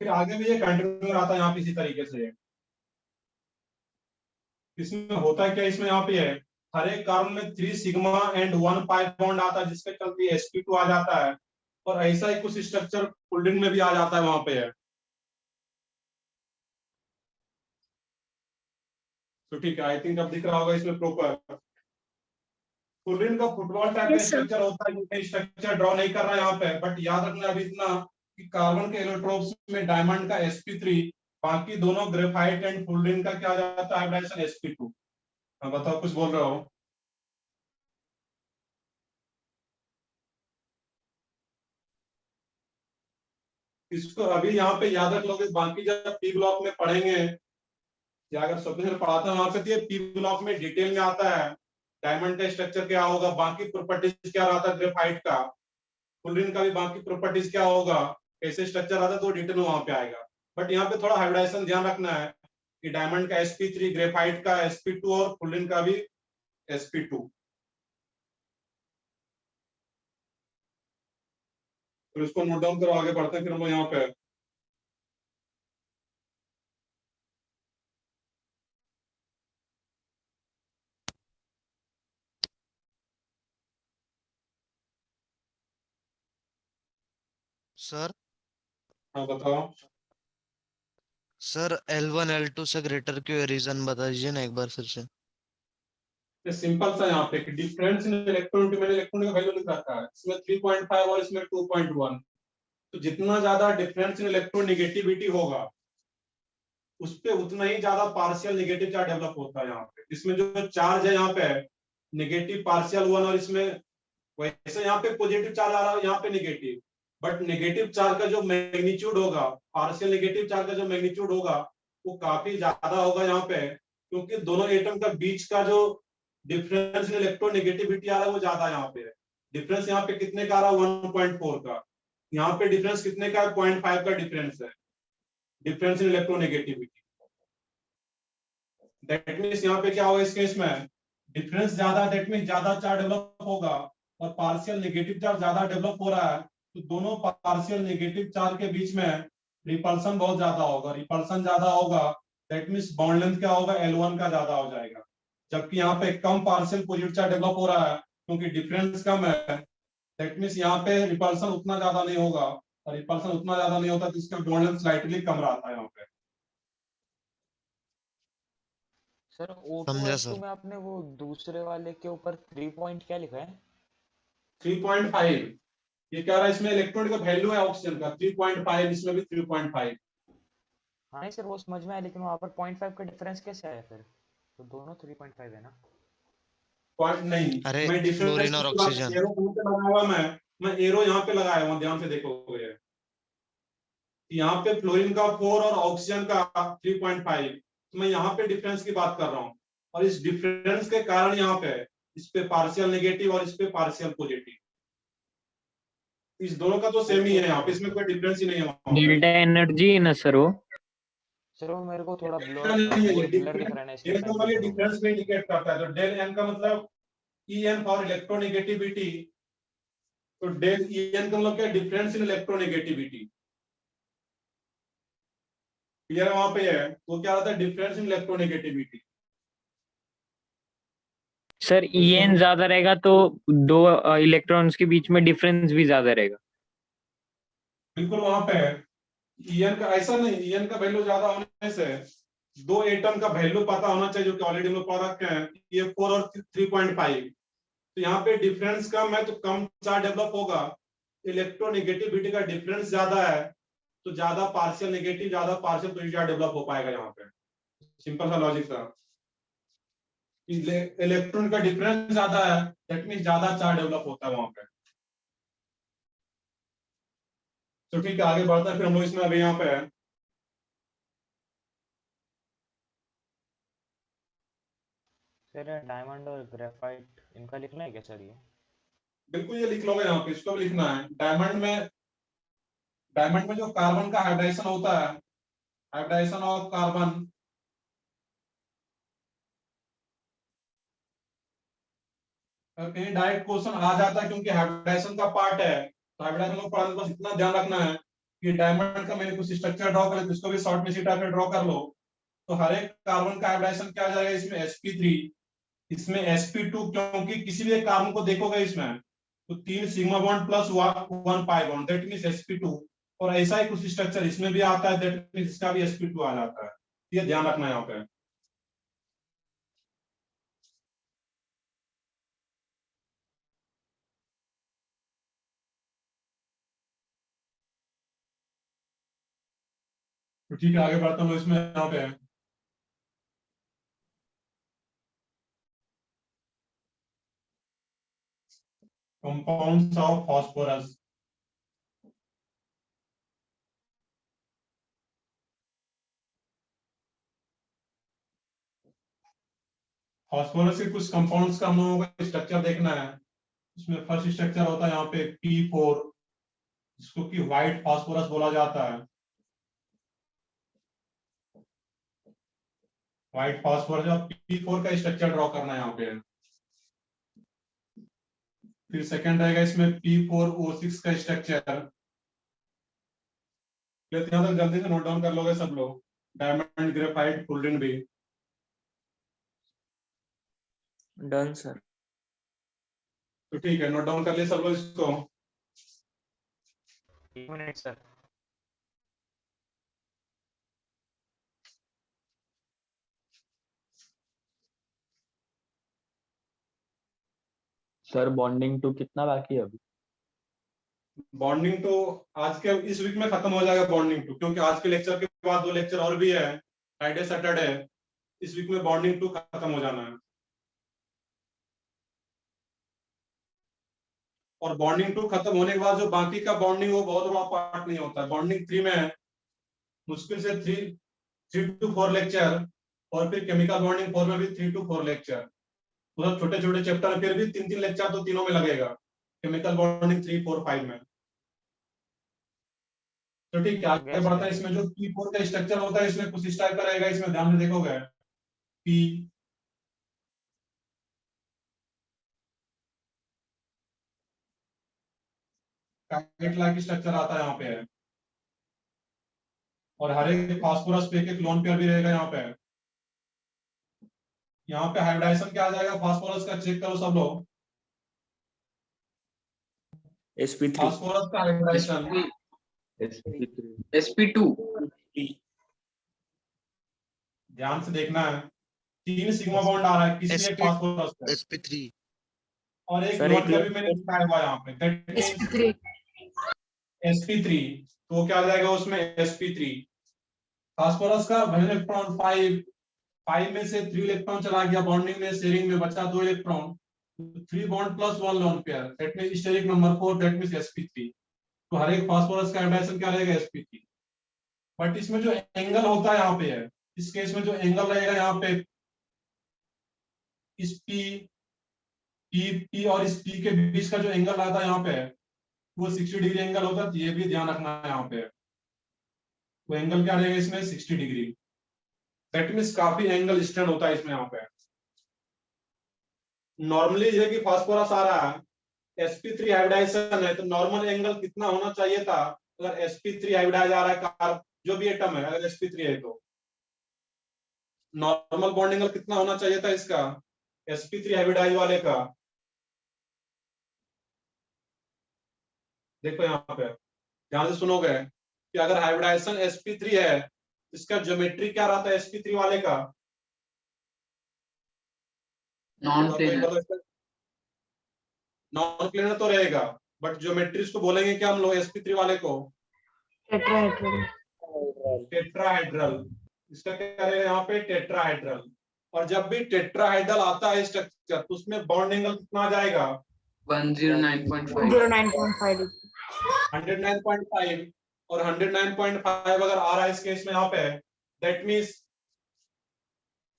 फिर आगे भी ये कंटिन्यू आता है यहाँ पे इसी तरीके से। इसमें होता है क्या, इसमें यहाँ पे है, हर एक कार्बन में 3 सिग्मा एंड 1 पाई बॉन्ड आता है, जिसके चलते sp2 आ जाता है। और ऐसा ही कुछ स्ट्रक्चर फोल्डिंग में भी आ जाता है वहां पे है। तो ठीक है, आई थिंक अब दिख रहा होगा इसमें प्रॉपर। फोल्डिंग का फुटबॉल टाइप का Yes, sir. स्ट्रक्चर होता है, जिसमें स्ट्रक्चर ड्रॉ नहीं कर रहा है यहाँ पे, बट याद रखना अभी इतना कि कार्बन के एलोट्रोप्स में डायमंड का sp3, बाकी दोनों ग्रेफाइट एंड फुलरिन का क्या आ जाता है, हाइब्रिडाइजेशन sp2। हाँ बताओ, कुछ बोल रहे हो? इसको अभी यहाँ पे याद रख लोगे, बाकी जब पी ब्लॉक में पढ़ेंगे, या अगर स्वप्न सर पढ़ाता है वहां पे, तो ये पी ब्लॉक में डिटेल में आता है, डायमंड का स्ट्रक्चर क्या होगा, बाकी प्रॉपर्टीज क्या रहता है ग्रेफाइट का, फुलरिन का भी बाकी प्रॉपर्टीज क्या होगा, कैसे स्ट्रक्चर आता है, तो डिटेल में वहां पे आएगा। बट यहाँ पे थोड़ा हाइब्रिडाइजेशन ध्यान रखना है कि डायमंड का sp3, ग्रेफाइट का sp2 और फुलरिन का भी sp2। तो इसको नोट डाउन करो, आगे बढ़ते हैं फिर हम लोग यहाँ पे। सर हाँ बताओ। सर L1 L2 से ग्रेटर क्यों, रीजन बता दीजिए ना एक बार फिर से। ये सिंपल सा यहाँ पे डिफरेंस इन इलेक्ट्रॉन, मैंने इलेक्ट्रॉन का वैल्यू लिख रखा है, इसमें 3.5 और इसमें 2.1। तो जितना ज्यादा डिफरेंस इन इलेक्ट्रॉन निगेटिविटी होगा, उस पे उतना ही ज्यादा पार्शियल निगेटिव चार्ज डेवलप होता है यहाँ पे। इसमें जो चार्ज है यहाँ पे नेगेटिव पार्शियल 1, और इसमें वैसे यहाँ पे पॉजिटिव चार्ज आ रहा है, यहाँ पे नेगेटिव, बट नेगेटिव चार्ज का जो मैग्नीट्यूड होगा, पार्शियल नेगेटिव चार्ज का जो मैग्नीट्यूड होगा, वो काफी ज्यादा होगा यहाँ पे, क्योंकि दोनों एटम का बीच का जो डिफरेंस इन इलेक्ट्रॉन नेगेटिविटी आ रहा है वो ज्यादा यहाँ पे है। डिफरेंस यहाँ पे कितने का आ रहा है, 1.4 का। यहाँ पे डिफरेंस कितने का है, 0.5 का डिफरेंस है, difference in electron negativity. That means यहाँ पे क्या होगा इस केस में, डिफरेंस ज्यादा, दैट मींस ज्यादा चार्ज डेवलप होगा, और पार्शियल नेगेटिव चार्ज ज्यादा डेवलप हो रहा है, तो दोनों पार्शियल नेगेटिव चार्ज के बीच में रिपल्सन बहुत ज्यादा होगा। रिपल्सन ज्यादा होगा, दैट मींस बॉन्ड लेंथ क्या होगा, L1 का ज्यादा हो जाएगा। जबकि यहाँ पे कम पार्शियल पोजिटिव चार्ज डेवलप हो रहा है क्योंकि डिफरेंस कम है। दैट मीन्स यहाँ पे रिपल्सन उतना ज्यादा नहीं होगा, और रिपल्सन उतना ज्यादा नहीं होता तो इसका बॉन्ड लेंथ स्लाइटली कम रहता है यहाँ पे। सर समझा O2H2 सर। में आपने वो दूसरे वाले के ऊपर 3 पॉइंट क्या लिखा है? 3.5 ये कह रहा है इसमें इलेक्ट्रॉन का वैल्यू है ऑक्सीजन का 3.5, इसमें भी 3.5। हाँ नहीं सर वो समझ में आया, लेकिन वहाँ पर 0.5 का डिफरेंस कैसे आया फिर? तो दोनों 3.5 है ना? पॉइंट नहीं, अरे मैं डिफरेंस फ्लोरीन और की बात ऑक्सीजन। एरो कहाँ पे लगाया हुआ, मैं एरो यहाँ पे लगाया हुआ, ध्यान से देखोगे यहाँ पे फ्लोरीन का 4 और ऑक्सीजन का 3.5, तो मैं यहाँ पे डिफरेंस की बात कर रहा हूँ। और इस डिफरेंस के कारण यहाँ पे इस पे पार्शियल नेगेटिव और इस पे पार्शियल पॉजिटिव, इस दोनों का तो सेम ही है यहाँ पे, इसमें कोई डिफरेंस ही नहीं है वहाँ पे। डेल्टा एनर्जी है ना सर वो। सर वो मेरे को थोड़ा डेल्टा नहीं है, ये ब्लर दिख रहा है ना, इसलिए डिफरेंस कंफ्यूज हो गया। डिफरेंस में इंडिकेट करता है। तो डेल एन का मतलब ई एन फॉर इलेक्ट्रोनेगेटिविटी, तो डेल ई एन का मतलब क्या, डिफरेंस इन इलेक्ट्रोनेगेटिविटी। क्लियर है वहां पे है, तो क्या होता है difference in electronegativity. Sir EN ज्यादा रहेगा तो दो इलेक्ट्रॉन्स के बीच में डिफरेंस भी ज्यादा रहेगा। बिल्कुल वहां पे है, ईएन का ऐसा नहीं, ईएन का वैल्यू ज्यादा होने से दो एटम का वैल्यू पता होना चाहिए, जो कि ऑलरेडी हम लोग पढ़ रखे हैं, ये 4 और 3.5। तो यहाँ पे डिफरेंस कम है तो कम चार्ज डेवलप होगा, इलेक्ट्रोनेगेटिविटी का डिफरेंस ज्यादा है तो ज्यादा पार्शियल नेगेटिव, ज्यादा पार्शियल पॉजिटिव चार्ज डेवलप हो पाएगा यहाँ पे। सिंपल सा लॉजिक था, इलेक्ट्रॉन का डिफरेंस ज्यादा है दैट मीन ज्यादा चार्ज डेवलप होता है वहां पे। तो ठीक है आगे बढ़ता है, फिर हम लोग इसमें अभी यहाँ पे है सर डायमंड और ग्रेफाइट इनका लिखना है क्या सर ये? बिल्कुल ये लिख लोगे यहाँ पे, इसको भी लिखना है। डायमंड में जो कार्बन का हाइब्रिडाइजेशन होता है, हाइब्रिडाइजेशन ऑफ कार्बन, कहीं डायरेक्ट क्वेश्चन आ जाता है क्योंकि हाइब्रिडाइजेशन का पार्ट है, तो हाइब्रिडाइजेशन को पढ़ने बस इतना ध्यान रखना है कि डायमंड का मैंने कुछ स्ट्रक्चर ड्रॉ कर लिया, इसको भी शॉर्ट में इसी टाइप ड्रॉ कर लो। तो हर एक कार्बन का हाइब्रिडाइजेशन क्या आ जाएगा, इसमें sp3, इसमें sp2, क्योंकि किसी भी एक कार्बन को देखोगे इसमें तो 3 sigma bond plus 1 pi bond, that means sp2। और ऐसा ही कुछ स्ट्रक्चर इसमें भी आता है, दैट मींस इसका भी sp2 आ जाता है। ये ध्यान रखना है यहाँ पे। तो ठीक है आगे बढ़ता हूँ, इसमें यहाँ पे है कंपाउंड्स ऑफ फास्फोरस। फास्फोरस के कुछ कंपाउंड्स का हम लोगों को स्ट्रक्चर देखना है। इसमें फर्स्ट स्ट्रक्चर होता है यहाँ पे P4, जिसको कि व्हाइट फास्फोरस बोला जाता है। व्हाइट फास्फोरस और P4 का स्ट्रक्चर ड्रॉ करना है यहाँ पे। फिर सेकंड रहेगा इसमें P4O6 का स्ट्रक्चर। यहाँ तक जल्दी से नोट डाउन कर लोगे सब लोग, डायमंड ग्रेफाइट फुलरिन भी। Done sir. तो ठीक है नोट डाउन कर लिए सब लोग इसको। 1 minute sir. Sir bonding to कितना बाकी है अभी? बॉन्डिंग तो आज के इस वीक में खत्म हो जाएगा बॉन्डिंग टू, क्योंकि आज के लेक्चर के बाद 2 लेक्चर और भी है, फ्राइडे सैटरडे। इस वीक में बॉन्डिंग टू खत्म हो जाना है। और बॉन्डिंग टू खत्म होने के बाद जो बाकी का बॉन्डिंग, वो बहुत बड़ा पार्ट नहीं होता है। बॉन्डिंग 3 में मुश्किल से 3 to 4 लेक्चर, और फिर केमिकल बॉन्डिंग 4 में भी 3 to 4 लेक्चर। मतलब छोटे छोटे चैप्टर फिर भी 3-3 लेक्चर तो तीनों में लगेगा, केमिकल बॉन्डिंग 3, 4, 5 में। तो ठीक है आगे बढ़ता है। इसमें जो P4 का स्ट्रक्चर होता है, इसमें कुछ इस टाइप का रहेगा, इसमें ध्यान से देखोगे P पैकेट लाइक स्ट्रक्चर आता है यहाँ पे है। और हर एक फास्फोरस पे एक लोन पेयर भी रहेगा यहाँ पे। यहाँ पे हाइब्रिडाइजेशन क्या आ जाएगा फास्फोरस का, चेक करो सब लोग। sp3 फास्फोरस का हाइब्रिडाइजेशन sp3 sp2 ध्यान से देखना है, 3 सिग्मा बॉन्ड आ रहा है किसी एक sp फास्फोरस पे, sp3 और एक सर, नोट एक का भी मैंने दिखाया हुआ है यहाँ पे, दैट मींस sp3, तो वो क्या आ जाएगा उसमें sp3। फास्फोरस का इलेक्ट्रॉन 5 में से 3 इलेक्ट्रॉन चला गया बॉन्डिंग में, शेयरिंग में बचा 2 electron, 3 bond plus 1 lone pair, that means steric number 4, that means sp3। तो हर एक फास्फोरस का हाइब्रिडाइजेशन क्या रहेगा, sp3। बट इसमें जो एंगल होता है यहाँ पे है, इस केस में जो एंगल रहेगा यहाँ पे, इस P और इस P के बीच का जो एंगल आता है यहाँ पे, वो 60 डिग्री एंगल होता है, तो ये भी ध्यान रखना है यहाँ पे। वो एंगल क्या रहेगा इसमें, 60 डिग्री। दैट मींस काफी एंगल स्टैंड होता है इसमें यहाँ पे। नॉर्मली ये कि फास्फोरस आ रहा है, sp3 हाइब्रिडाइजेशन है, तो नॉर्मल एंगल कितना होना चाहिए था, अगर sp3 हाइब्रिडाइज आ रहा है कार्ब जो भी एटम है, अगर sp3 है तो नॉर्मल बॉन्ड एंगल कितना होना चाहिए था इसका, sp3 हाइब्रिडाइज वाले का। देखो यहाँ पे ध्यान से सुनोगे कि अगर हाइब्रिडाइजेशन sp3 है, इसका ज्योमेट्री क्या रहता है sp3 वाले का, नॉन प्लेनर नॉन प्लेनर तो रहेगा, बट ज्योमेट्री इसको बोलेंगे क्या हम लोग sp3 वाले को, टेट्राहेड्रल। इसका क्या रहेगा यहाँ पे, टेट्राहेड्रल। और जब भी टेट्राहेड्रल आता है स्ट्रक्चर, तो उसमें बॉन्ड एंगल कितना आ जाएगा, 109.5 109.5, और 109.5 अगर आ रहा है इस केस में यहाँ पे, दैट मींस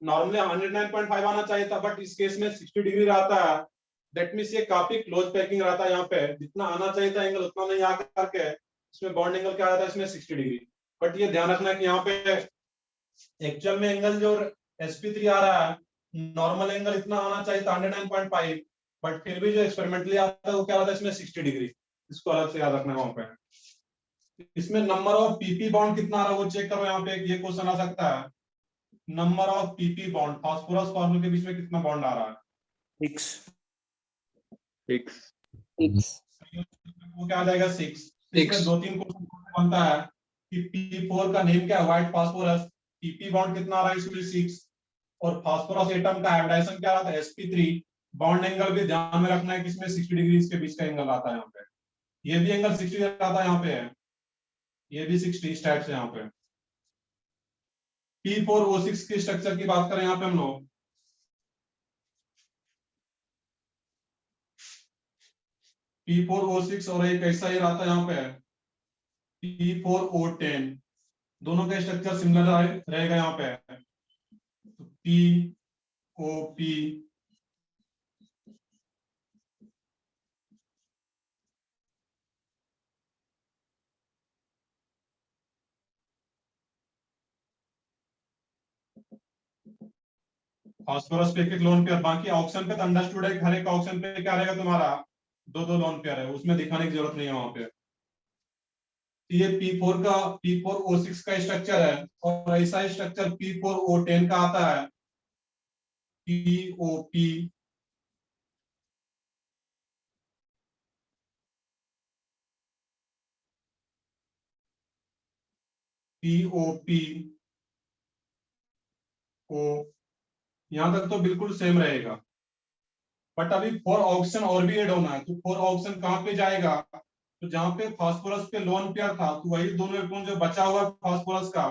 नॉर्मली 109.5 आना चाहिए था, बट इस केस में 60 डिग्री रहता है, दैट मींस ये काफी क्लोज पैकिंग रहता है यहाँ पे, जितना आना चाहिए था एंगल उतना नहीं आकर करके इसमें बॉन्ड एंगल क्या आता है इसमें 60 डिग्री। बट ये ध्यान रखना कि यहाँ पे एक्चुअल में एंगल जो sp3 आ रहा है, नॉर्मल एंगल इतना आना चाहिए था 109.5, बट फिर भी जो एक्सपेरिमेंटली आता है वो क्या आता है इसमें 60 डिग्री। इसको अलग से याद रखना है वहां पे। इसमें नंबर ऑफ पीपी बॉन्ड कितना आ रहा है वो चेक करो, यहाँ पे ये क्वेश्चन आ सकता है, number of PP bond phosphorus फॉर्मूले के बीच में कितना बॉन्ड आ रहा है, 6 वो क्या आ जाएगा 6। इसमें 6 2-3 क्वेश्चन बनता है कि P4 का नेम क्या है, व्हाइट फास्फोरस, पीपी बॉन्ड कितना आ रहा है इसमें 6, और फास्फोरस एटम का हाइब्रिडाइजेशन क्या आता है sp3। बॉन्ड एंगल भी ध्यान में रखना है कि इसमें 60 डिग्री के बीच का एंगल आता है यहाँ पे, ये भी एंगल 60 आता है यहाँ पे है, ये भी 60 इस टाइप से यहाँ पे। P4O6 की स्ट्रक्चर की बात करें यहाँ पे हम लोग, P4O6 और एक ऐसा ही रहता है यहाँ पे P4O10, दोनों का स्ट्रक्चर सिमिलर रहेगा यहाँ पे, तो POP फास्फोरस पे एक लोन पेयर, बाकी ऑप्शन पे तो अंडरस्टूड है, हर एक ऑप्शन पे क्या रहेगा तुम्हारा 2-2 लोन पेयर है, उसमें दिखाने की जरूरत नहीं है वहां पे। ये P4O6 का स्ट्रक्चर है, और ऐसा स्ट्रक्चर P4O10 का आता है, POP O, यहां तक तो बिल्कुल सेम रहेगा, बट अभी 4 ऑप्शन और भी ऐड होना है, तो 4 ऑप्शन कहां पे जाएगा, तो जहां पे फास्फोरस पे लोन पेयर था, तो वही दोनों इलेक्ट्रॉन जो बचा हुआ फास्फोरस का,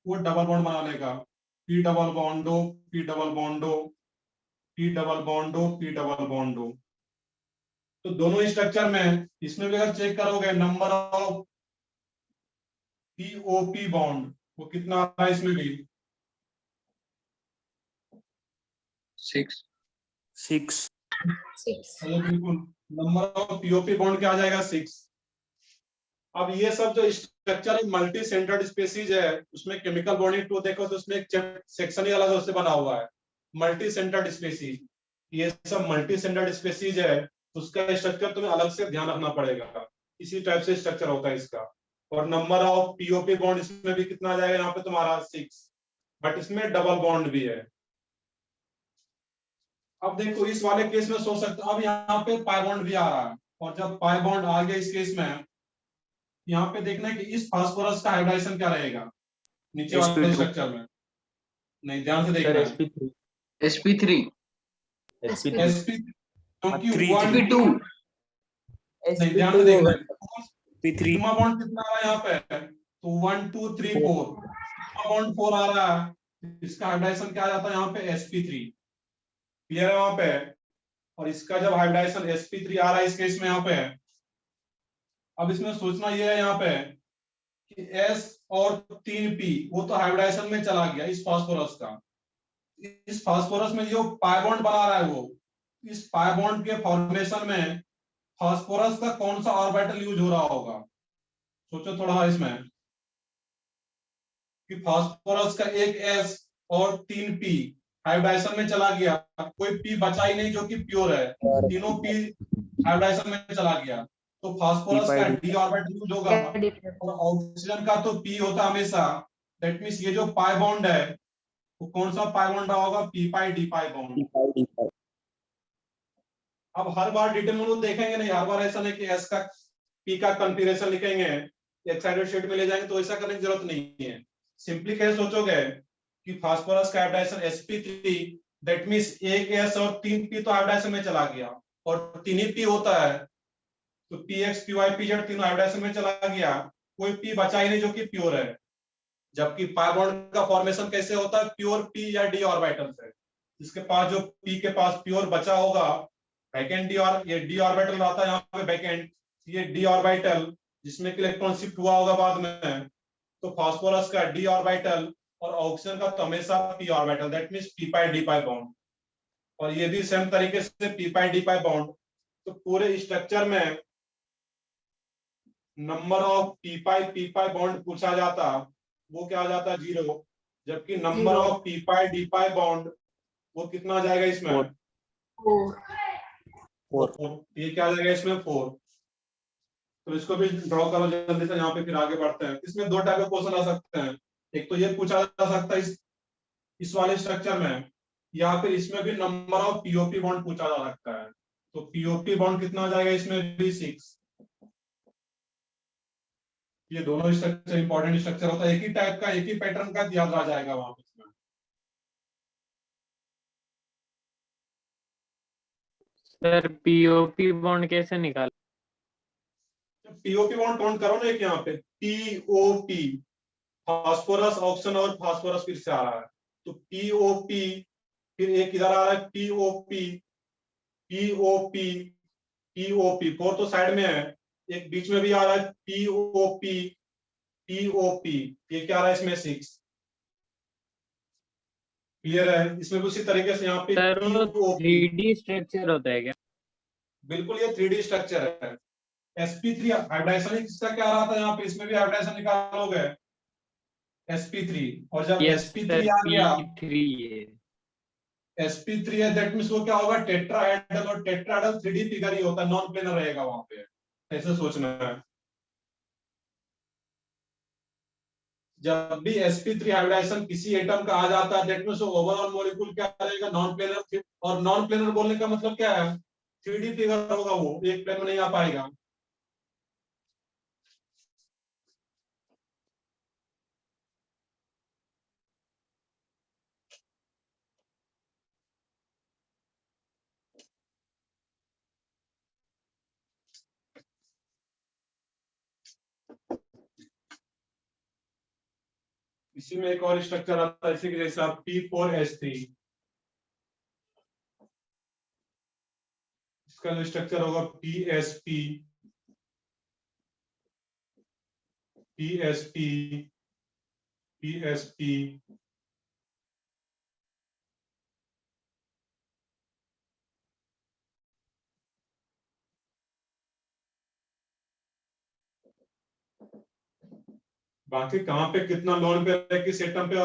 वो डबल बॉन्ड बना लेगा, P double बॉन्डो P double बॉन्डो P double बॉन्डो P double बॉन्डो। तो दोनों स्ट्रक्चर में इसमें भी अगर चेक करोगे नंबर ऑफ POP बॉन्ड वो कितना आ रहा है इसमें भी 6 चलो बिल्कुल, नंबर ऑफ POP बॉन्ड क्या आ जाएगा 6। अब ये सब जो स्ट्रक्चर मल्टी सेंटर्ड स्पेसीज है, उसमें केमिकल बॉन्डिंग टू देखो तो उसमें एक सेक्शन ही अलग उससे बना हुआ है, मल्टी सेंटर्ड स्पेसीज। ये सब मल्टी सेंटर्ड स्पेसीज है, उसका स्ट्रक्चर तुम्हें अलग से ध्यान रखना पड़ेगा, इसी टाइप से स्ट्रक्चर होता है इसका। और नंबर ऑफ POP बॉन्ड इसमें भी कितना आ जाएगा यहाँ पे तुम्हारा 6, बट इसमें डबल बॉन्ड भी है, अब देखो इस वाले केस में सोच सकते हो, अब यहाँ पे पाई बॉन्ड भी आ रहा है, और जब पाई बॉन्ड आ गया इस केस में, यहाँ पे देखना है कि इस फास्फोरस का हाइब्रिडाइजेशन क्या रहेगा नीचे वाले sp2 स्ट्रक्चर में। नहीं, ध्यान से सर देखना है। sp3 sp3 sp3 sp क्योंकि three, 1 sp2 नहीं, ध्यान से देखना है। सिग्मा बॉन्ड कितना आ रहा है यहाँ पे, तो 1 2 3 4, सिग्मा बॉन्ड 4 आ रहा है, इसका हाइब्रिडाइजेशन क्या आ जाता है यहाँ पे sp3। क्लियर है वहां पे। और इसका जब हाइब्रिडाइजेशन sp3 आ रहा है इस केस में यहाँ पे, अब इसमें सोचना ये है यहाँ पे कि S और 3p वो तो हाइब्रिडाइजेशन में चला गया इस फास्फोरस का। इस फास्फोरस में जो पाई बॉन्ड बना रहा है वो, इस पाई बॉन्ड के फॉर्मेशन में फास्फोरस का कौन सा ऑर्बिटल यूज हो रहा होगा, सोचो थोड़ा इसमें कि फास्फोरस का एक S और 3p हाइब्रिडाइजेशन में चला गया, कोई p बचा ही नहीं जो कि प्योर है, तीनों p हाइब्रिडाइजेशन में चला गया, तो फास्फोरस का d ऑर्बिटल यूज होगा, और ऑक्सीजन का तो p होता है हमेशा। दैट मींस ये जो पाई बॉन्ड है वो कौन सा पाई बॉन्ड होगा, p पाई d पाई बॉन्ड। अब हर बार डिटेल में लोग देखेंगे नहीं, हर बार ऐसा नहीं कि S का p का कॉन्फ़िगरेशन लिखेंगे एक साइडेड शीट में ले जाएंगे, तो ऐसा करने की जरूरत नहीं है। सिंपली कैसे सोचोगे कि फास्फोरस का हाइब्रिडाइजेशन sp3, दैट मींस एक S और 3p तो हाइब्रिडाइजेशन में चला गया, और 3 ही p होता है, तो px py pz तीनों हाइब्रिडाइजेशन में चला गया, कोई p बचा ही नहीं जो कि प्योर है। जबकि पाई बॉन्ड का फॉर्मेशन कैसे होता है, प्योर p या d ऑर्बिटल से। इसके पास जो p के पास प्योर बचा होगा बैकेंड d, और ये d ऑर्बिटल रहता है यहाँ पे बैकेंड, ये d ऑर्बिटल जिसमें कि इलेक्ट्रॉन शिफ्ट हुआ होगा बाद में, तो फास्फोरस का d ऑर्बिटल और ऑक्सीजन का तो हमेशा p orbital, that means p pi d pi bond. और ये भी सेम तरीके से p पाई d पाई बॉन्ड। तो पूरे स्ट्रक्चर में number of p pi bond पूछा जाता, वो क्या आ जाता है 0, जबकि number of p pi d pi bond वो कितना आ जाएगा इसमें 4। ये क्या आ जाएगा इसमें 4। तो इसको भी ड्रॉ करो जल्दी से, यहाँ पे फिर आगे बढ़ते हैं। इसमें दो टाइप के क्वेश्चन आ सकते हैं, एक तो ये पूछा जा सकता है इस वाले स्ट्रक्चर में, या फिर इसमें भी नंबर ऑफ पीओपी बॉन्ड पूछा जा सकता है। तो पीओपी बॉन्ड कितना आ जाएगा इसमें भी 6। ये दोनों स्ट्रक्चर इंपॉर्टेंट स्ट्रक्चर होता है, एक ही टाइप का एक ही पैटर्न का याद रह जाएगा वहां पे। सर पीओपी बॉन्ड कैसे निकाल? पीओपी बॉन्ड काउंट करो ना, एक यहाँ पे पीओपी, फास्फोरस ऑक्सीजन और फास्फोरस फिर से आ रहा है, तो पीओपी, फिर एक इधर आ रहा है पीओपी, पीओपी, पीओपी 4 तो साइड में है, एक बीच में भी आ रहा है पीओपी, पीओपी, ये क्या आ रहा है इसमें 6। क्लियर है? इसमें भी उसी तरीके से यहाँ पे सर वो पीओपी, 3D स्ट्रक्चर होता है क्या? बिल्कुल ये 3D स्ट्रक्चर है। sp3 हाइब्रिडाइजेशन इसका क्या रहा था यहाँ पे, इसमें भी हाइब्रिडाइजेशन निकालोगे sp3, और जब यस sp3 सर आ गया, P3 है। sp3 है, दैट मींस वो क्या होगा टेट्राहेड्रल, और टेट्राहेड्रल 3D फिगर ही होता है, नॉन प्लेनर रहेगा वहां पे, ऐसे सोचना है। जब भी sp3 हाइब्रिडाइजेशन किसी एटम का आ जाता है, दैट मींस ओवरऑल मॉलिक्यूल क्या रहेगा, नॉन प्लेनर। और नॉन प्लेनर बोलने का मतलब क्या है, 3D फिगर होगा, वो एक प्लेन में नहीं आ पाएगा। इसी में एक और स्ट्रक्चर आता है इसी के जैसा P4H3, इसका जो स्ट्रक्चर होगा PSP, PSP, PSP, बाकी कहाँ पे कितना लोन पे है, किस एटम पे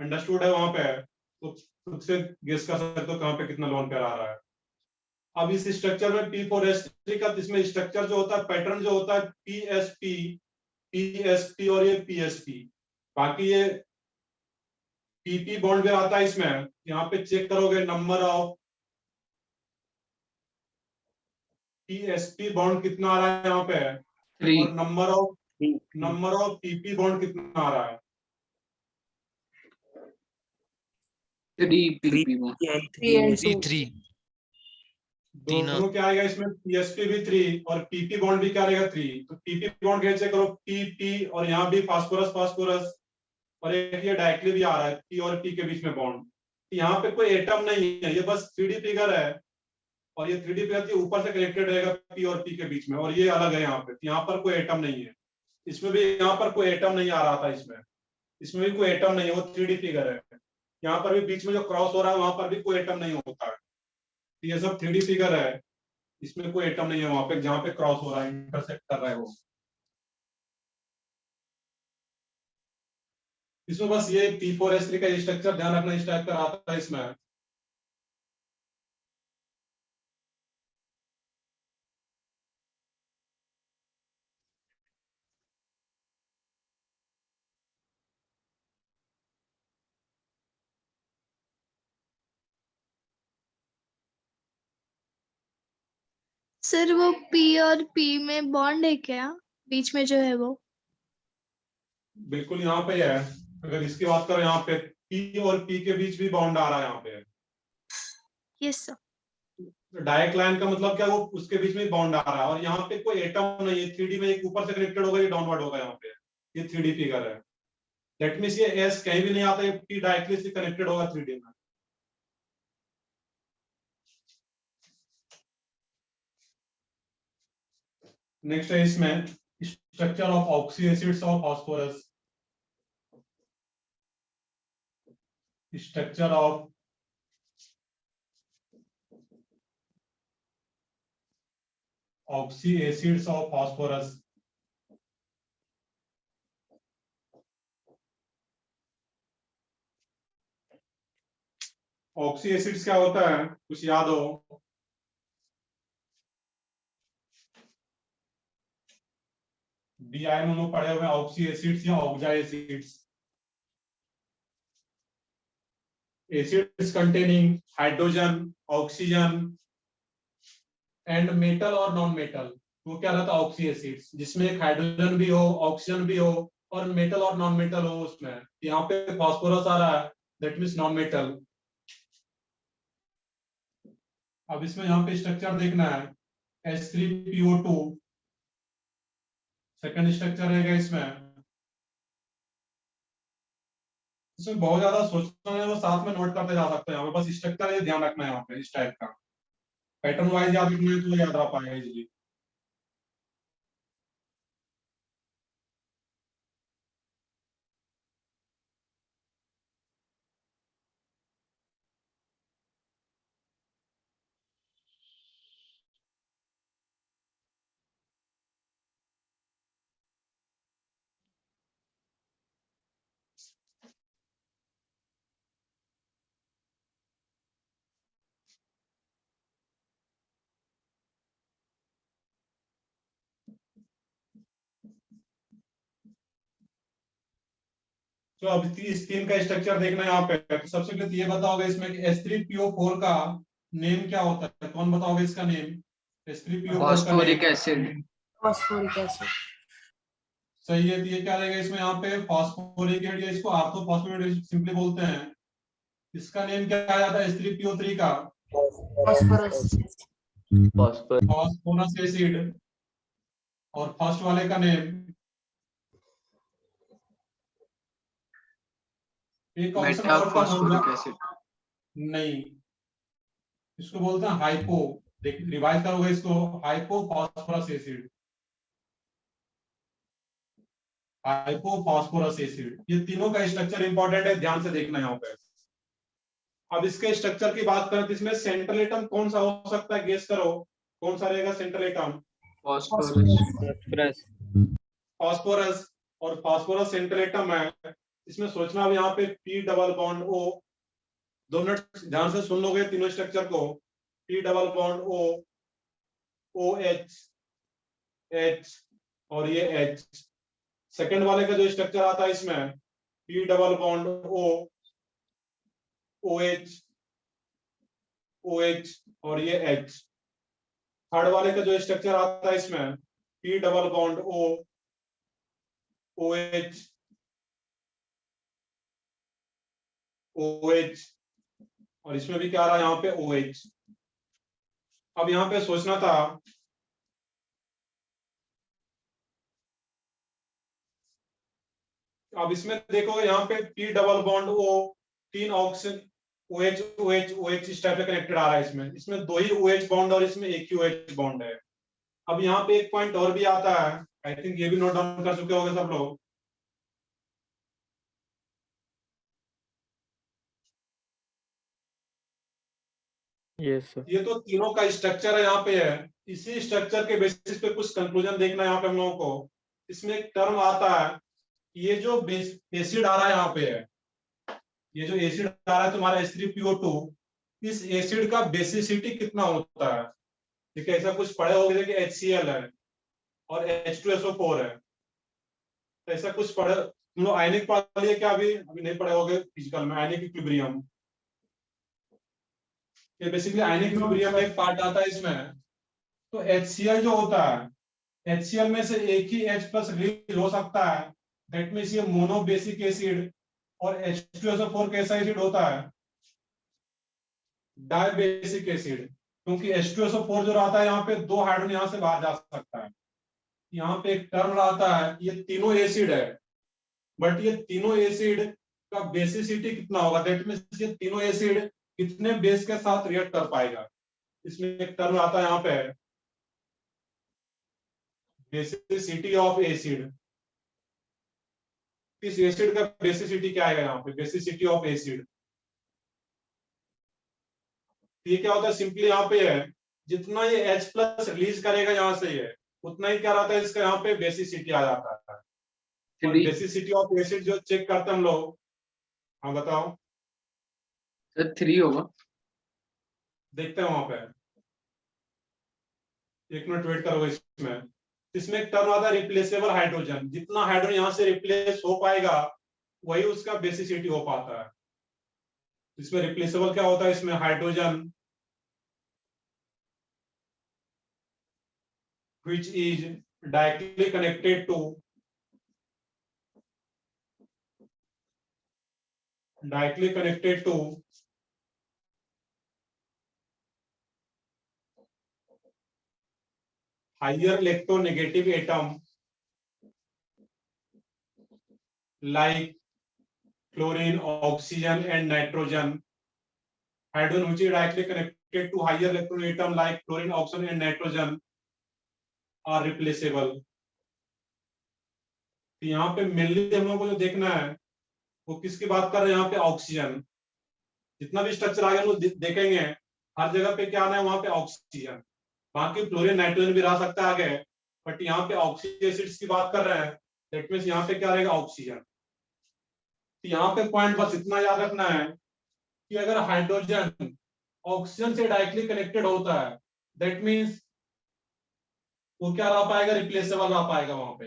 अंडरस्टूड है वहां पे है, तो खुद से गेस कर सकते हो कहाँ पे कितना लोन पे आ रहा है। अब इस स्ट्रक्चर में P4H3 का, इसमें स्ट्रक्चर जो होता है, पैटर्न जो होता है PSP, PSP और ये PSP। बाकी ये PP बॉन्ड भी आता है इसमें, यहाँ पे चेक करोगे नंबर ऑफ psp बॉन्ड कितना आ रहा है यहाँ पे, 3 और नंबर ऑफ pp बॉन्ड कितना आ रहा है? 3 pp bond. 3 and 2. थ्री तीनों। दोनों क्या आएगा इसमें, psp भी 3 और pp बॉन्ड भी क्या रहेगा 3। तो pp बॉन्ड कैसे करो, pp और यहाँ भी फास्फोरस फास्फोरस, और एक ये डायरेक्टली भी आ रहा है p और p के बीच में बॉन्ड। यहाँ पे कोई एटम नहीं है, ये बस 3D फिगर है, और ये 3D फिगर ऊपर से कनेक्टेड रहेगा p और p के बीच में, और ये अलग है यहाँ पे। यहाँ पर कोई एटम नहीं है, इसमें भी यहाँ पर कोई एटम नहीं आ रहा था, इसमें भी कोई एटम नहीं है, वो 3D फिगर है। यहाँ पर भी बीच में जो क्रॉस हो रहा है वहां पर भी कोई एटम नहीं होता है। ये सब 3D फिगर है, इसमें कोई एटम नहीं है वहां पे जहाँ पे क्रॉस हो रहा है, इंटरसेक्ट कर रहा है वो। इसमें बस ये P4S3 का स्ट्रक्चर ध्यान रखना, इस टाइप का आता है इसमें। सर वो P और P में बॉन्ड है क्या, बीच में जो है वो? बिल्कुल यहाँ पे है, अगर इसकी बात करें यहाँ पे P और P के बीच भी बॉन्ड आ रहा है यहाँ पे। Yes sir. डायरेक्ट लाइन का मतलब क्या, वो उसके बीच में बॉन्ड आ रहा है, और यहाँ पे कोई एटम नहीं है। 3D में एक ऊपर से कनेक्टेड होगा, ये डाउनवर्ड होगा यहाँ पे, ये 3D फिगर है। दैट मींस ये एस कहीं भी नहीं आता, ये P डायरेक्टली से कनेक्टेड होगा 3D में। नेक्स्ट है इसमें structure of oxy acids of phosphorus. Structure of oxy acids of phosphorus. Oxy acids क्या होता है, कुछ याद हो? DI में हम लोग पढ़े हुए हैं ऑक्सी एसिड्स या oxa acids. Acids containing hydrogen, oxygen and metal और नॉन मेटल, वो क्या रहता है ऑक्सी एसिड्स, जिसमें एक हाइड्रोजन भी हो, ऑक्सीजन भी हो, और मेटल और नॉन मेटल हो उसमें। यहाँ पे फास्फोरस आ रहा है, दैट मींस नॉन मेटल। अब इसमें यहाँ पे स्ट्रक्चर देखना है, H3PO2 सेकंड स्ट्रक्चर रहेगा इसमें। इसमें बहुत ज्यादा सोचना है, वो साथ में नोट करते जा सकते हैं, यहाँ पे बस स्ट्रक्चर ये ध्यान रखना है यहाँ पे, इस टाइप का पैटर्न वाइज याद रखना है तो याद रह पाएगा इजीली। तो अब इस तीन का स्ट्रक्चर देखना है यहाँ पे। तो सबसे पहले ये बताओगे इसमें कि H3PO4 का नेम क्या होता है, कौन बताओगे इसका नेम? H3PO4 का Phosphoric name acid. Phosphoric acid. सही है। तो ये क्या रहेगा इसमें, यहाँ पे फास्फोरिक एसिड या इसको ऑर्थोफॉस्फेट एसिड सिंपली बोलते हैं। इसका नेम क्या आ जाता है H3PO3 का? फॉस्फोरस। फॉस्फोरस। Phosphorus acid. और फर्स्ट वाले का नेम एक ऑप्शन और का Metaphosphoric acid. नहीं, इसको बोलते हैं हाइपो, रिवाइज करोगे इसको, हाइपोफॉस्फोरस एसिड। हाइपोफॉस्फोरस एसिड, ये तीनों का स्ट्रक्चर इंपॉर्टेंट है, ध्यान से देखना यहाँ पे। अब इसके स्ट्रक्चर की बात करें तो इसमें सेंट्रल एटम कौन सा हो सकता है, गेस करो कौन सा रहेगा सेंट्रल एटम? Phosphorus. फास्फोरस। और फास्फोरस सेंट्रल एटम है। इसमें सोचना अब यहाँ पे P डबल बॉन्ड O, दोनों ध्यान से सुन लोगे तीनों स्ट्रक्चर को, P double bond O, OH, H और ये H। सेकंड वाले का जो स्ट्रक्चर आता है इसमें P double bond O, OH, OH और ये H। थर्ड वाले का जो स्ट्रक्चर आता है इसमें P double bond O OH OH और इसमें भी क्या आ रहा है यहाँ पे OH। अब यहाँ पे सोचना था अब इसमें देखो यहाँ पे P double bond O 3 oxygen OH OH OH इस टाइप से कनेक्टेड आ रहा है इसमें इसमें 2 ही OH बॉन्ड और इसमें एक ही OH बॉन्ड है। अब यहाँ पे एक पॉइंट और भी आता है, आई थिंक ये भी नोट डाउन कर चुके होंगे सब लोग। Yes sir. ये तो तीनों का स्ट्रक्चर है यहाँ पे है, इसी स्ट्रक्चर के बेसिस पे कुछ कंक्लूजन देखना है यहाँ पे हम लोगों को। इसमें एक टर्म आता है, ये जो एसिड आ रहा है यहाँ पे है, ये जो एसिड आ रहा है तुम्हारा H3PO2, इस एसिड का बेसिसिटी कितना होता है। देखिए ऐसा कुछ पढ़े होंगे कि HCl है और H2SO4 है, तो ऐसा कुछ पढ़े तुम लोग। आयनिक पढ़ लिए क्या? अभी नहीं पढ़े होंगे फिजिकल में आयनिक इक्विलिब्रियम। ये बेसिकली आयनिक इक्विलिब्रियम में एक पार्ट आता है इसमें। तो HCl जो होता है, HCl में से एक ही H प्लस रिलीज हो सकता है, दैट मींस ये मोनो बेसिक एसिड। और H2SO4 कैसा एसिड होता है? डाई बेसिक एसिड, क्योंकि H2SO4 जो रहता है यहाँ पे 2 हाइड्रोजन यहाँ से बाहर जा सकता है। यहाँ पे एक टर्म आता है, ये तीनों एसिड है, बट ये तीनों एसिड का बेसिसिटी कितना होगा, दैट मींस ये तीनों एसिड कितने बेस के साथ रिएक्ट कर पाएगा। इसमें एक टर्म आता है यहाँ पे, बेसिसिटी ऑफ एसिड। इस एसिड का बेसिसिटी क्या आएगा यहाँ पे? Basicity of acid. ये क्या होता है? सिंपली यहाँ पे है, जितना ये H प्लस रिलीज करेगा यहाँ से ये, उतना ही क्या रहता है इसका यहाँ पे बेसिसिटी आ जाता है। और बेसिसिटी ऑफ एसिड जो चेक करते हैं हम लोग, हाँ बताओ सर 3 होगा। देखते हैं वहां पे, एक मिनट वेट करो। इसमें एक टर्म आता है रिप्लेसेबल हाइड्रोजन। जितना हाइड्रोजन यहाँ से रिप्लेस हो पाएगा वही उसका बेसिसिटी हो पाता है। इसमें रिप्लेसेबल क्या होता है? इसमें hydrogen which is directly connected to higher electronegative atom like chlorine, oxygen and nitrogen. Hydrogen which is directly connected to higher electron atom like chlorine, oxygen and nitrogen are replaceable. तो यहाँ पे mainly हम लोगों को जो देखना है वो किसकी बात कर रहे हैं? यहाँ पे ऑक्सीजन। जितना भी स्ट्रक्चर आगे हम लोग देखेंगे, हर जगह पे क्या आना है? वहां पे ऑक्सीजन। बाकी क्लोरीन नाइट्रोजन भी रह सकता है आगे, बट यहाँ पे ऑक्सीजन एसिड्स की बात कर रहे हैं, दैट मींस यहाँ पे क्या रहेगा? ऑक्सीजन। तो यहाँ पे पॉइंट बस इतना याद रखना है कि अगर हाइड्रोजन ऑक्सीजन से डायरेक्टली कनेक्टेड होता है, दैट मींस वो क्या रह पाएगा? रिप्लेसेबल रह पाएगा वहां पे।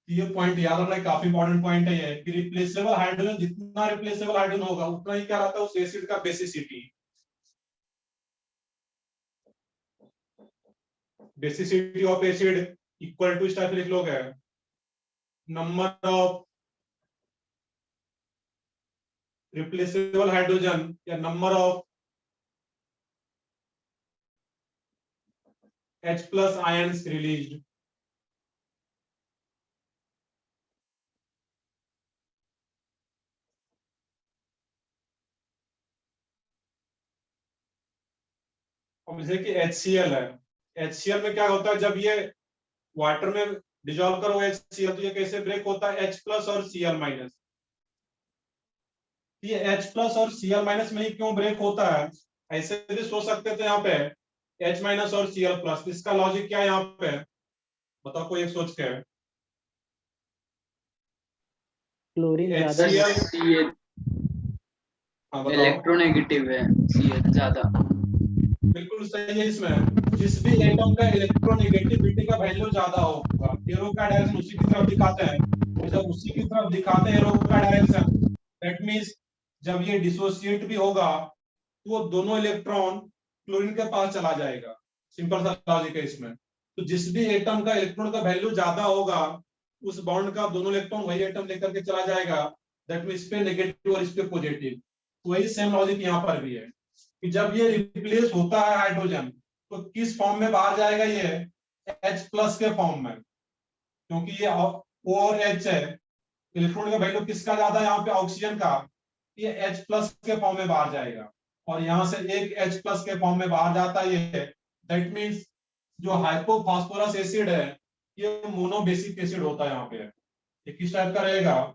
ये पॉइंट याद रखना है, काफी इंपॉर्टेंट पॉइंट है ये कि रिप्लेसेबल हाइड्रोजन, जितना रिप्लेसेबल हाइड्रोजन होगा उतना ही क्या रहता है उस एसिड का basicity. Basicity of acid equal to इस टाइप लिख लोगे, नंबर ऑफ रिप्लेसेबल हाइड्रोजन या number of H plus ions released. अब जैसे कि HCl है, HCl में क्या होता है? जब ये वाटर में डिजोल्व करो HCl तो ये कैसे ब्रेक होता है? H प्लस और Cl माइनस। ये H प्लस और Cl माइनस में ही क्यों ब्रेक होता है? ऐसे भी सोच सकते थे यहाँ पे H माइनस और Cl प्लस। इसका लॉजिक क्या है यहाँ पे? बताओ कोई एक सोच के। क्लोरीन ज्यादा HCl, हाँ बताओ। इलेक्ट्रोनेगेटिव है Cl ज्यादा। बिल्कुल सही है। इसमें जिस भी एटम का इलेक्ट्रोनेगेटिविटी का वैल्यू ज्यादा होगा, एरो का डायरेक्शन उसी की तरफ दिखाते हैं। जब उसी की तरफ दिखाते हैं एरो का डायरेक्शन, दैट मींस जब ये डिसोसिएट भी होगा तो वो दोनों इलेक्ट्रॉन क्लोरीन के पास चला जाएगा। सिंपल सा लॉजिक है इसमें। तो जिस भी एटम का इलेक्ट्रॉन का वैल्यू ज्यादा होगा उस बॉन्ड का दोनों इलेक्ट्रॉन वही एटम लेकर के चला जाएगा। दैट मीन इस पे नेगेटिव और इस पे पॉजिटिव। वही सेम लॉजिक यहाँ पर भी है कि जब ये रिप्लेस होता है हाइड्रोजन तो किस फॉर्म में बाहर जाएगा, ये H+ के फॉर्म में, क्योंकि ये O और H है। इलेक्ट्रॉन का वैल्यू किसका ज्यादा है यहाँ पे, ऑक्सीजन का, ये H+ के फॉर्म में बाहर जाएगा और यहाँ से एक H+ के फॉर्म में बाहर जाता है ये। दैट मीन्स जो हाइपोफॉस्फोरस एसिड है ये मोनोबेसिक एसिड होता है यहाँ पे। ये किस टाइप का रहेगा,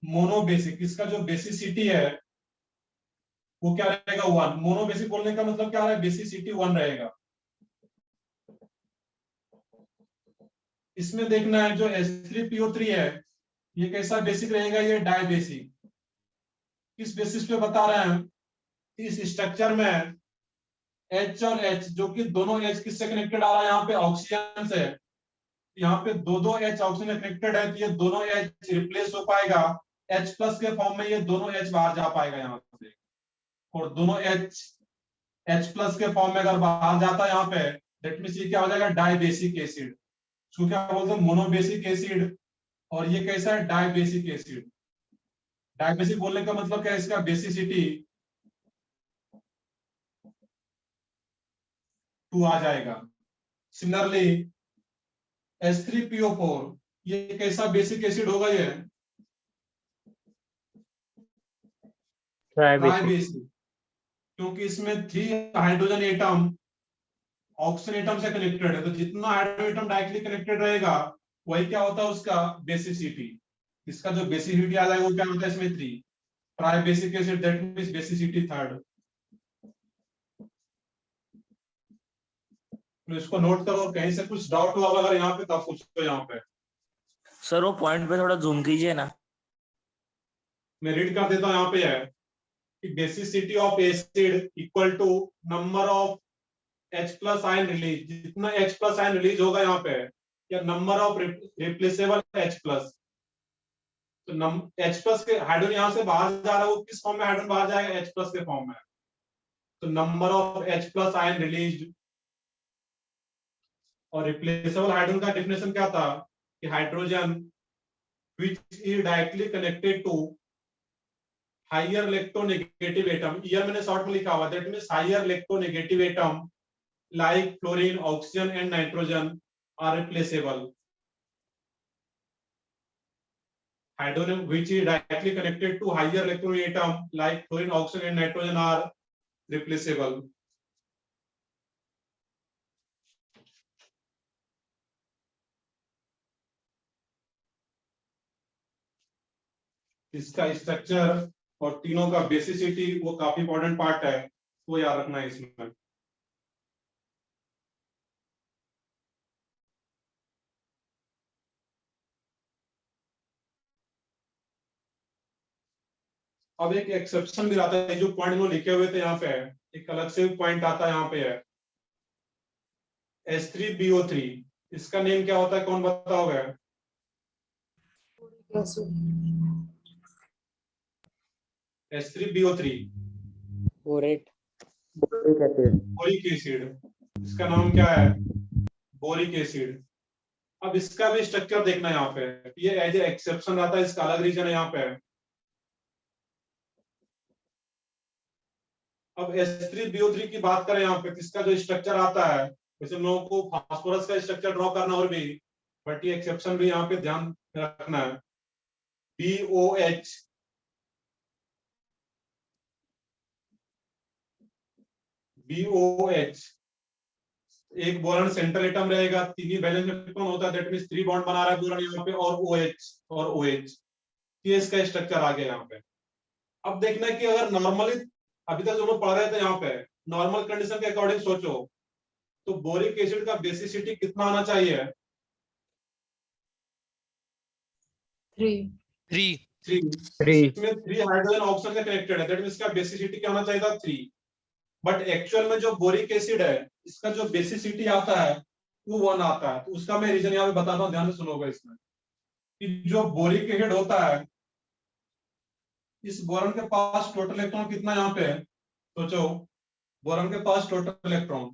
मोनोबेसिक। इसका जो बेसिसिटी है वो क्या रहेगा, 1। मोनोबेसिक बोलने का मतलब क्या है, बेसिसिटी 1 रहेगा। इसमें देखना है जो H3PO3 है ये कैसा बेसिक रहेगा, ये डाइबेसिक। किस बेसिस पे बता रहे हैं, इस स्ट्रक्चर में H और H जो कि दोनों H किससे कनेक्टेड आ रहा है, यहाँ पे ऑक्सीजन से। यहाँ पे दो H ऑक्सीजन कनेक्टेड है तो ये दोनों H रिप्लेस हो पाएगा H+ के फॉर्म में, ये दोनों H बाहर जा पाएगा यहाँ से। और दोनों H+ के फॉर्म में अगर बाहर जाता है यहाँ पे, दैट मींस ये क्या हो जाएगा, डाइबेसिक एसिड। इसको क्या बोलते हैं, मोनोबेसिक एसिड। और ये कैसा है, डाइबेसिक एसिड। डाइबेसिक बोलने का मतलब क्या है, इसका बेसिसिटी 2 आ जाएगा। सिमिलरली H3PO4 ये कैसा बेसिक एसिड होगा, ये ट्राइबेसिक, क्योंकि इसमें 3 हाइड्रोजन एटम ऑक्सीजन एटम से कनेक्टेड है। तो जितना हाइड्रोजन एटम डायरेक्टली कनेक्टेड रहेगा वही क्या होता है, उसका बेसिसिटी। इसका जो बेसिसिटी आ जाएगा वो क्या होता है, इसमें 3 tribasic acid, that means basicity 3rd। तो इसको नोट करो, कहीं से कुछ डाउट हुआ अगर यहाँ पे तब पूछो। यहाँ पे सर वो पॉइंट पे थोड़ा जूम कीजिए ना। मैं रीड कर देता हूँ। यहाँ पे है कि basicity of acid equal to number of H+ ion release. जितना H+ आयन रिलीज होगा यहाँ पे, या नंबर ऑफ रिप्लेसेबल H+। तो H+ के हाइड्रोजन यहाँ से बाहर जा रहा है, वो किस फॉर्म में हाइड्रोजन बाहर जाएगा, H+ के फॉर्म में। तो number of H+ ion release. और रिप्लेसेबल हाइड्रोजन का डेफिनेशन क्या था कि hydrogen which is directly connected to higher electronegative atom। Year मैंने शॉर्ट में लिखा हुआ, that means higher electronegative atom like fluorine, oxygen and nitrogen are replaceable। Hydrogen which is directly connected to higher electronegative atom like fluorine, oxygen and nitrogen are replaceable। इसका structure और तीनों का basicity वो काफी important part है, वो याद रखना है इसमें। अब एक एक्सेप्शन भी आता है, जो पॉइंट इन्होंने लिखे हुए थे यहाँ पे एक अलग से पॉइंट आता है। यहाँ पे है H3BO3। इसका नेम क्या होता है, कौन बताओगे? H3BO3 borate. Boric acid. इसका नाम क्या है, बोरिक एसिड। अब इसका भी स्ट्रक्चर देखना है यहाँ पे, ये एज ए एक्सेप्शन आता है, इसका अलग रीजन है यहाँ पे। अब H3BO3 की बात करें यहाँ पे, इसका जो स्ट्रक्चर आता है, वैसे हम लोगों को फास्फोरस का स्ट्रक्चर ड्रॉ करना और भी, बट ये एक्सेप्शन भी यहाँ पे ध्यान रखना है। BOH एक बोरॉन सेंट्रल एटम रहेगा, 3 ही वैलेंस इलेक्ट्रॉन होता है, दैट मींस 3 बॉन्ड बना रहा है बोरॉन यहाँ पे, और OH। ये इसका स्ट्रक्चर आ गया यहाँ पे। अब देखना है कि अगर नॉर्मली अभी तक जो हम पढ़ रहे थे यहाँ पे, नॉर्मल कंडीशन के अकॉर्डिंग सोचो तो बोरिक एसिड का बेसिसिटी कितना आना चाहिए, 3 इसमें 3 हाइड्रोजन ऑक्सीजन से कनेक्टेड है, दैट मींस इसका बेसिसिटी क्या होना चाहिए था, 3। बट एक्चुअल में जो बोरिक एसिड है इसका जो बेसिसिटी आता है वो 1 आता है। तो उसका मैं रीजन यहाँ पे बताता हूँ, ध्यान से सुनोगे इसमें कि जो बोरिक एसिड होता है इस बोरॉन के पास टोटल इलेक्ट्रॉन कितना यहाँ पे है? सोचो, बोरॉन के पास टोटल इलेक्ट्रॉन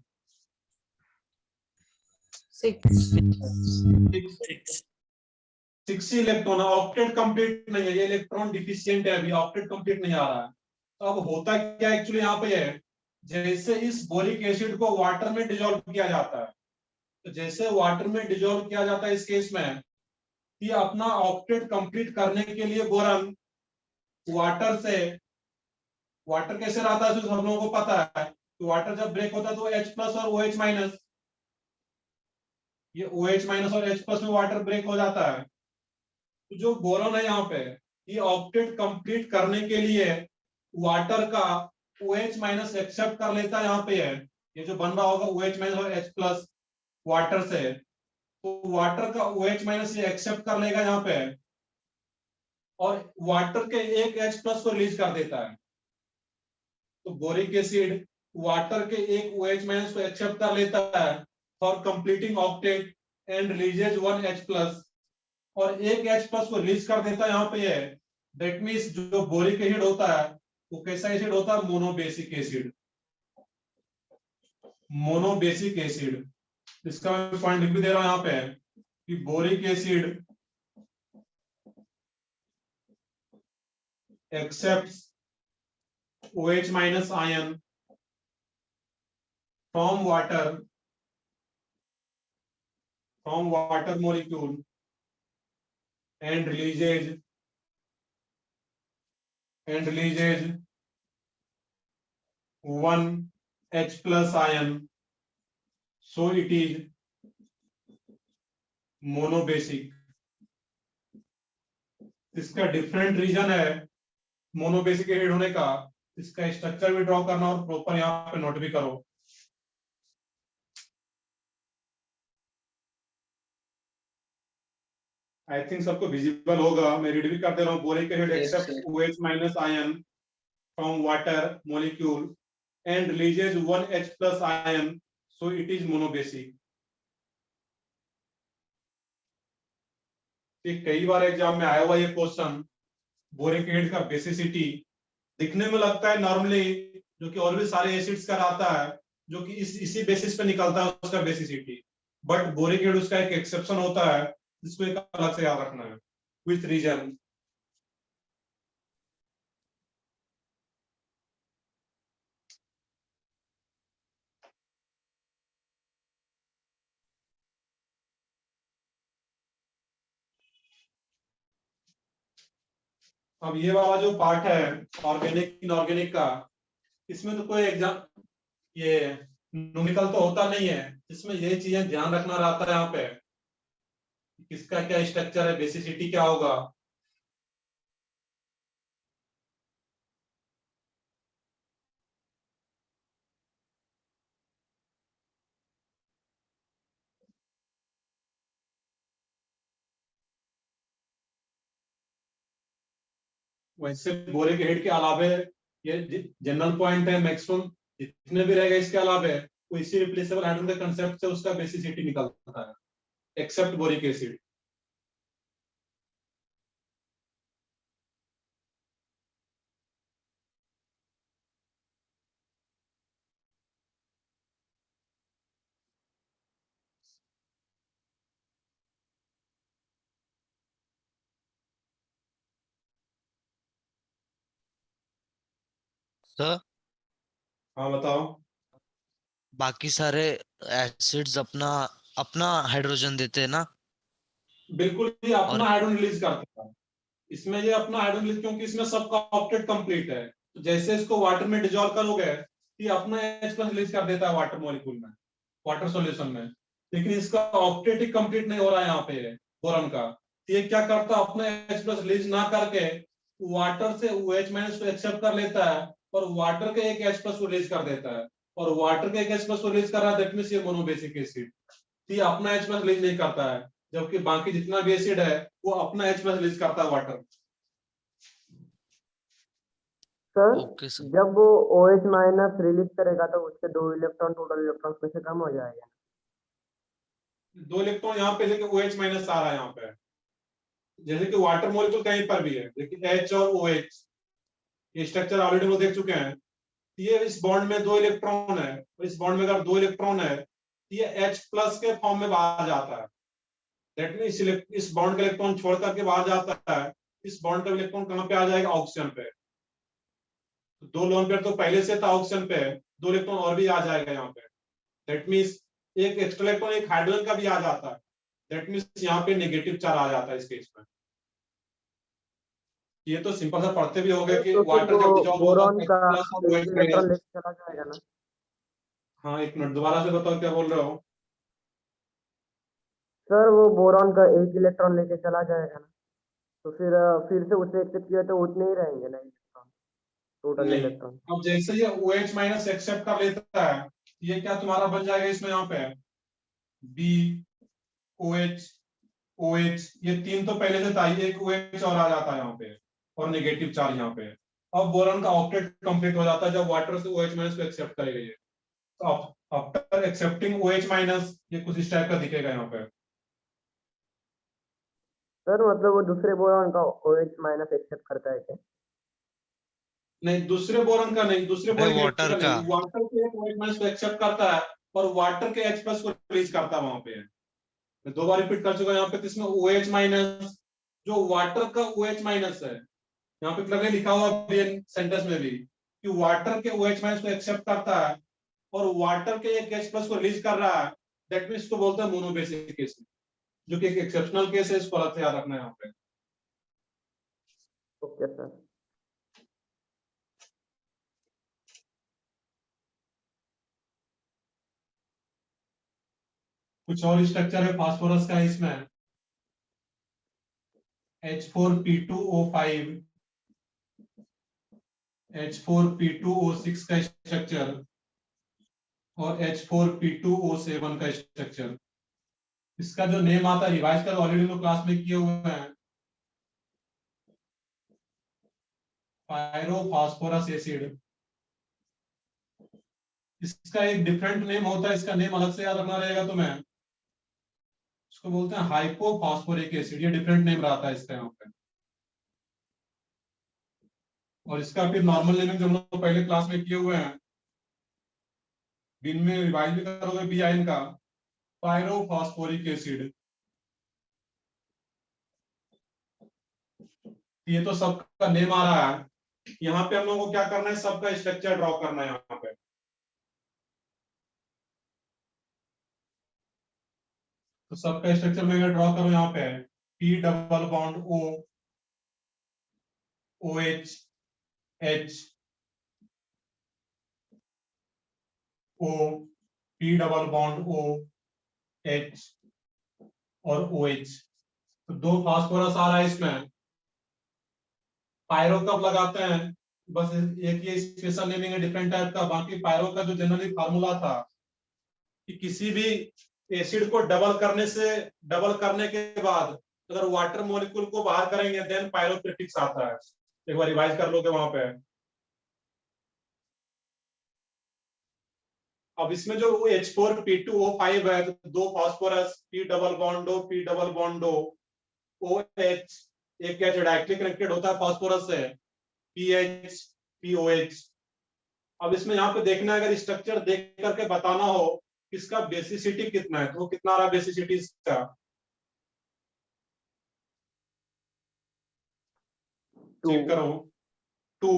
60 इलेक्ट्रॉन है, ऑक्टेट कंप्लीट नहीं है, ये इलेक्ट्रॉन डिफिशियंट है, अभी ऑक्टेट कंप्लीट नहीं आ रहा है। तो अब होता क्या एक्चुअली यहाँ पे है, जैसे इस बोरिक एसिड को वाटर में डिजोल्व किया जाता है, तो जैसे वाटर में डिजोल्व किया जाता है इस केस में, कि अपना ऑक्टेट कंप्लीट करने के लिए बोरॉन वाटर कैसे रहता है सब लोगों को पता है, तो वाटर जब ब्रेक होता है तो H प्लस और OH माइनस, ये OH माइनस और H प्लस में वाटर ब्रेक हो जाता है। तो जो बोरॉन है यहाँ पे, ये ऑक्टेट कंप्लीट करने के लिए वाटर का OH माइनस एक्सेप्ट कर लेता है, यहाँ पे है ये जो बन रहा होगा OH माइनस और H प्लस वाटर से, तो वाटर का OH माइनस ये एक्सेप्ट कर लेगा यहाँ पे, और वाटर के एक H प्लस को रिलीज कर देता है। तो बोरिक एसिड वाटर के एक OH माइनस को एक्सेप्ट कर लेता है for completing octet and releases 1 H plus, और एक H प्लस को रिलीज कर देता है यहाँ पे है। दैट मीन्स जो बोरिक एसिड होता है वो कैसा एसिड होता है? Monobasic acid. मोनोबेसिक एसिड, इसका मैं पॉइंट लिख भी दे रहा हूं यहाँ पे कि boric acid accepts OH minus ion from water molecule and releases 1 H plus ion, so it is monobasic. इसका डिफरेंट रीजन है मोनोबेसिक एसिड होने का, इसका स्ट्रक्चर भी ड्रॉ करना और प्रॉपर यहाँ पे नोट भी करो। आई थिंक सबको विजिबल होगा, मैं रीड भी कर दे रहा हूँ। Boric acid accept OH minus ion from water molecule and releases 1 H plus ion, so it is monobasic. कई बार एग्जाम में आया हुआ ये क्वेश्चन, बोरिक एसिड का बेसिसिटी दिखने में लगता है नॉर्मली, जो कि और भी सारे एसिड्स का आता है, जो कि इसी बेसिस पे निकलता है उसका बेसिसिटी, बट बोरिक एसिड उसका एक एक्सेप्शन होता है जिसको एक अलग से याद रखना है। विथ रीजन, अब ये वाला जो पार्ट है ऑर्गेनिक इनऑर्गेनिक का, इसमें तो कोई एग्जाम ये न्यूमेरिकल तो होता नहीं है, इसमें ये चीजें ध्यान रखना रहता है यहाँ पे, किसका क्या स्ट्रक्चर है, बेसिसिटी क्या होगा। वैसे बोरिक एसिड के अलावे ये जनरल पॉइंट है, मैक्सिमम जितने भी रहेगा इसके अलावे वो इसी रिप्लेसेबल हाइड्रोजन के कंसेप्ट से उसका बेसिसिटी निकलता है, एक्सेप्ट बोरिक एसिड। सर हाँ बताओ। बाकी सारे एसिड्स अपना अपना हाइड्रोजन देते हैं ना? बिल्कुल, ये अपना और हाइड्रोजन रिलीज करता है, इसमें ये अपना हाइड्रोजन रिलीज, क्योंकि इसमें सबका ऑक्टेट कंप्लीट है, तो जैसे इसको वाटर में डिजोल्व करोगे ये अपना H प्लस रिलीज कर देता है वाटर मॉलिक्यूल में, वाटर सॉल्यूशन में, लेकिन इसका ऑक्टेट ही कंप्लीट नहीं हो रहा है यहाँ पे बोरॉन का, तो ये क्या करता है, अपना H प्लस रिलीज ना करके वाटर से OH माइनस को एक्सेप्ट कर लेता है और वाटर के एक H प्लस को रिलीज कर देता है, और वाटर के एक H प्लस को रिलीज कर रहा है, दैट मींस ये मोनोबेसिक एसिड, ये अपना H प्लस रिलीज नहीं करता है, जबकि बाकी जितना भी एसिड है वो अपना H प्लस रिलीज करता है वाटर। Sir okay sir. जब वो OH माइनस रिलीज करेगा तो उसके 2 इलेक्ट्रॉन टोटल इलेक्ट्रॉन में से कम हो जाएगा। 2 इलेक्ट्रॉन यहाँ पे लेके OH माइनस आ रहा है यहाँ पे, जैसे कि वाटर मॉलिक्यूल कहीं पर भी है, लेकिन H और OH ये स्ट्रक्चर ऑलरेडी वो देख चुके हैं। ये इस बॉन्ड में 2 इलेक्ट्रॉन है, इस बॉन्ड में अगर 2 इलेक्ट्रॉन है, ये H+ के फॉर्म में बाहर जाता है। दैट मीन इस बॉन्ड का इलेक्ट्रॉन छोड़ करके बाहर जाता है, इस बॉन्ड का इलेक्ट्रॉन कहां पे आ जाएगा? ऑक्सीजन पे। तो 2 लोन पेयर तो पहले से था ऑक्सीजन पे, 2 इलेक्ट्रॉन और भी आ जाएगा यहाँ पे। दैट मीन्स एक एक्स्ट्रा इलेक्ट्रॉन एक हाइड्रोजन का भी आ जाता है। दैट मीन्स यहाँ पे नेगेटिव चार्ज आ जाता है इस केस में। ये तो सिंपल सा पढ़ते भी हो गए कि तो फिर वाटर जब वो डिसॉल्व होगा बोरॉन का H+ और एक OH इलेक्ट्रॉन माइनस। लेके चला जाएगा ना? हाँ, एक मिनट दोबारा से बताओ क्या बोल रहे हो? सर वो बोरॉन का एक इलेक्ट्रॉन लेके चला जाएगा ना, तो फिर से उसे एक्सेप्ट किया तो उतने ही रहेंगे ना इलेक्ट्रॉन, टोटल नहीं, इलेक्ट्रॉन। अब जैसे ये OH माइनस एक्सेप्ट कर लेता है, ये क्या तुम्हारा बन जाएगा इसमें यहाँ पे B OH OH, ये 3 तो पहले से था, ये एक OH और आ जाता है यहाँ पे और नेगेटिव चार्ज यहाँ पे। अब बोरॉन का ऑक्टेट कंप्लीट हो जाता है जब वाटर से OH माइनस को एक्सेप्ट करेगा ये। तो आफ्टर एक्सेप्टिंग OH माइनस ये कुछ इस टाइप का दिखेगा यहाँ पे। सर मतलब वो दूसरे बोरॉन का OH माइनस एक्सेप्ट करता है क्या? नहीं, दूसरे बोरॉन का नहीं, दूसरे अरे बोरॉन वाटर का। वाटर के OH माइनस को एक्सेप्ट करता है और वाटर के H+ को रिलीज करता है वहां पे। मैं 2 बार रिपीट कर चुका यहाँ पे। तो इसमें OH माइनस जो वाटर का OH माइनस है, यहाँ पे लगे लिखा हुआ सेंटेंस में भी कि वाटर के OH माइनस को एक्सेप्ट करता है और वाटर के एक H+ को रिलीज कर रहा है। दैट मींस इसको बोलते हैं मोनोबेसिक केस, जो कि एक एक्सेप्शनल केस है। इसको याद रखना है यहाँ पे। Okay sir. कुछ और स्ट्रक्चर है फास्फोरस का इसमें, H4P2O5 H4P2O6 का स्ट्रक्चर और H4P2O7 का स्ट्रक्चर। इसका जो नेम आता है रिवाइज कर ऑलरेडी लोग क्लास में किए हुए हैं, पायरोफॉस्फोरस एसिड। इसका एक डिफरेंट नेम होता है, इसका नेम अलग से याद रखना रहेगा तुम्हें। इसको बोलते हैं हाइपोफॉस्फोरिक एसिड, ये डिफरेंट नेम रहता है इसका यहाँ पे। और इसका फिर नॉर्मल नेमिंग जो हम लोग पहले क्लास में किए हुए हैं, दिन में रिवाइज भी करोगे BIN का, पायरोफॉस्फोरिक एसिड। ये तो सबका नेम आ रहा है। यहाँ पे हम लोगों को क्या करना है, सबका स्ट्रक्चर ड्रॉ करना है यहाँ पे। तो सबका स्ट्रक्चर में अगर ड्रॉ करो यहाँ पे P double bond O OH H O P double bond O H और OH। तो 2 फास्फोरस आ रहा है इसमें। पायरो कब लगाते हैं, बस एक ये स्पेशल नेमिंग है डिफरेंट टाइप का। बाकी पायरो का जो जनरली फार्मूला था कि किसी भी एसिड को डबल करने के बाद अगर वाटर मॉलिक्यूल को बाहर करेंगे देन पायरो प्रीफिक्स आता है। एक बार रिवाइज कर लोगे वहां पे। अब इसमें जो H4P2O5 है, तो 2 phosphorus P double bond O P double bond O OH, एक H डायरेक्टली कनेक्टेड होता है फास्फोरस से, PH POH। अब इसमें यहाँ पे देखना है, अगर स्ट्रक्चर देख करके बताना हो इसका बेसिसिटी कितना है, तो कितना आ रहा है बेसिसिटी इसका? 2 चेक करो, 2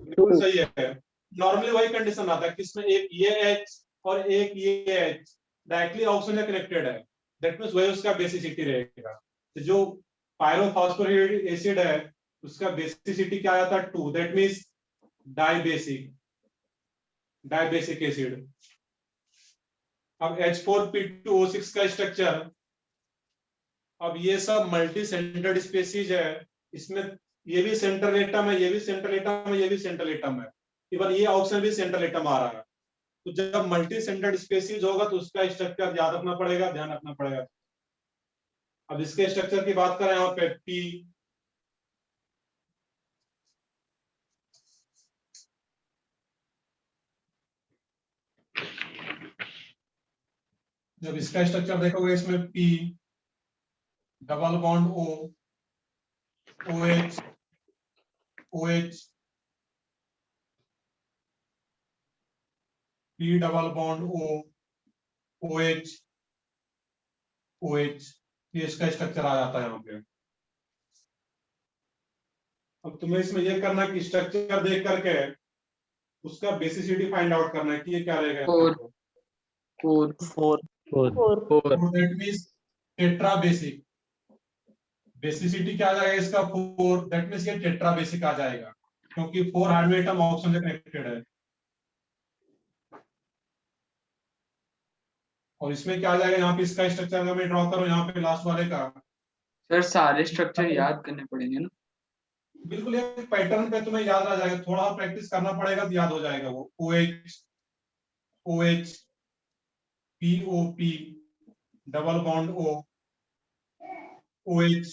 बिल्कुल सही है। नॉर्मली वही कंडीशन आता है कि इसमें एक ये H और एक ये H डायरेक्टली ऑक्सीजन से कनेक्टेड है। दैट मींस वही उसका बेसिसिटी रहेगा। तो जो पायरोफॉस्फोरिक एसिड है उसका बेसिसिटी क्या आता है? 2। That means dibasic acid. अब H4P2O6 का स्ट्रक्चर, अब ये सब मल्टी सेंटर्ड स्पीसीज है। इसमें ये भी सेंट्रल एटम है, ये भी सेंट्रल एटम है, ये भी सेंट्रल एटम है। इवन ये ऑक्सीजन भी सेंट्रल एटम आ रहा है। तो जब मल्टी सेंटर्ड स्पीसीज होगा तो उसका स्ट्रक्चर याद रखना पड़ेगा, ध्यान रखना पड़ेगा। अब इसके स्ट्रक्चर की बात करें यहाँ पे P, जब इसका स्ट्रक्चर देखोगे इसमें P double bond O OH OH P double bond O, OH, OH, ये इसका स्ट्रक्चर आ जाता है यहाँ पे। अब तुम्हें इसमें ये करना है कि स्ट्रक्चर देख करके उसका बेसिसिटी फाइंड आउट करना है कि ये क्या रहेगा। Four four four four that means tetra basic, basicity क्या आ जाएगा इसका 4, दैट मीन्स ये टेट्रा बेसिक आ जाएगा क्योंकि 4 हाइड्रोएटम ऑक्सीजन से कनेक्टेड है। और इसमें क्या आ जाएगा, यहाँ पे इसका स्ट्रक्चर अगर मैं ड्रॉ करूँ यहाँ पे लास्ट वाले का, सर सारे स्ट्रक्चर याद करने पड़ेंगे ना? बिल्कुल एक पैटर्न पे तुम्हें याद आ जाएगा, थोड़ा प्रैक्टिस करना पड़ेगा तो याद हो जाएगा वो। OH, OH, POP, double bond O, OH,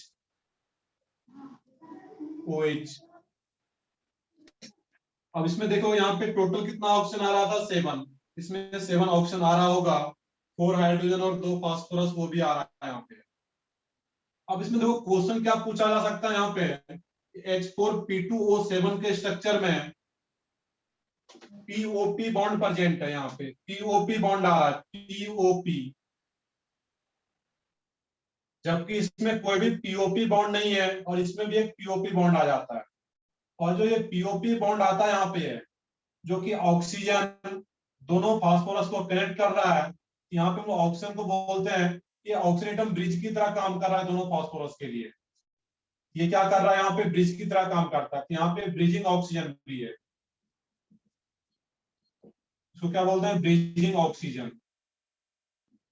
OH। अब इसमें देखो यहाँ पे टोटल कितना ऑप्शन आ रहा था, 7, इसमें 7 ऑप्शन आ रहा होगा, 4 हाइड्रोजन और 2 फास्फोरस वो भी आ रहा है यहाँ पे। अब इसमें देखो क्वेश्चन क्या पूछा जा सकता है यहाँ पे, H4P2O7 के स्ट्रक्चर में POP बॉन्ड प्रेजेंट है, यहाँ पे POP बॉन्ड आ रहा है, POP, जबकि इसमें कोई भी POP बॉन्ड नहीं है और इसमें भी एक POP बॉन्ड आ जाता है। और जो ये POP बॉन्ड आता है यहाँ पे है, जो कि ऑक्सीजन दोनों फास्फोरस को कनेक्ट कर रहा है, यहाँ पे वो ऑक्सीजन को बोलते हैं, ये ऑक्सीडेटम ब्रिज की तरह काम कर रहा है दोनों फास्फोरस के लिए। ये क्या कर रहा है, यहाँ पे ब्रिज की तरह काम करता है, यहाँ पे ब्रिजिंग ऑक्सीजन भी है, इसको क्या बोलते हैं, ब्रिजिंग ऑक्सीजन।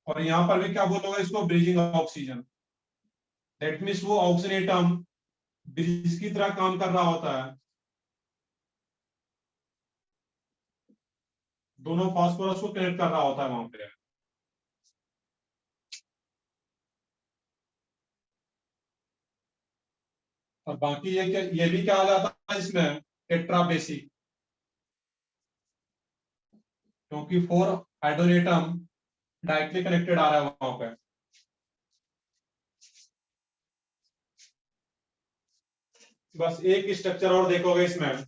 और यहाँ पर भी क्या बोलोगे इसको, ब्रिजिंग ऑक्सीजन। दैट मीन्स वो ऑक्सीडेटम ब्रिज की तरह काम कर रहा होता है, दोनों फास्फोरस को कनेक्ट कर रहा होता है वहां पे। और बाकी ये भी क्या आ जाता है इसमें, टेट्रा बेसिक, क्योंकि 4 हाइड्रोएटम डायरेक्टली कनेक्टेड आ रहा है वहां पे। बस एक स्ट्रक्चर और देखोगे इसमें,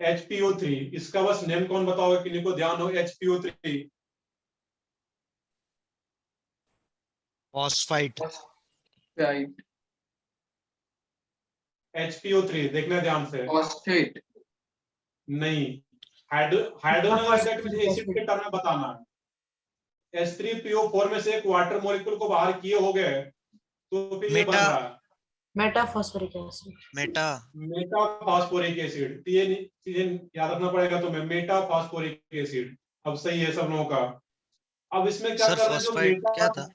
HPO3, इसका बस नेम कौन बताओगे, किन्हीं को ध्यान हो, HPO3 फॉस्फाइट। राइट, HPO3 देखना ध्यान से, फॉस्फेट। नहीं, हाइड्रोजन एसिड के टर्म में बताना है। H3PO4 में से एक वाटर मॉलिक्यूल को बाहर किए हो गए तो फिर ये बन मेटा रहा है metaphosphoric acid. Meta phosphoric acid. ये चीजें याद रखना पड़ेगा तुम्हें, मेटा फास्फोरिक एसिड। अब सही है सब लोगों का। अब इसमें क्या सर कर रहे हैं, जो फॉस्फाइट मेटा क्या था?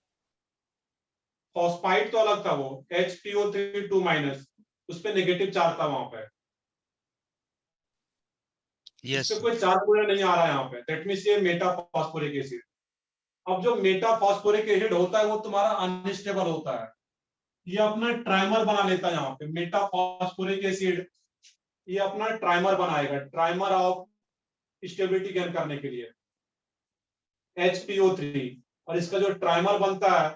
फॉस्फाइड तो अलग था, वो HPO3 2-, उस पे नेगेटिव चार्ज था वहां पे, इस यस पे कोई चार्ज पूरा नहीं आ रहा है यहाँ पे, दैट मींस ये मेटा फास्फोरिक एसिड। अब जो मेटा फास्फोरिक एसिड होता है वो तुम्हारा अनस्टेबल होता है, ये अपना ट्राइमर बना लेता है यहाँ पे, मेटा फास्फोरिक एसिड ये अपना ट्राइमर बनाएगा, ट्राइमर ऑफ स्टेबिलिटी गेन करने के लिए HPO3। और इसका जो ट्राइमर बनता है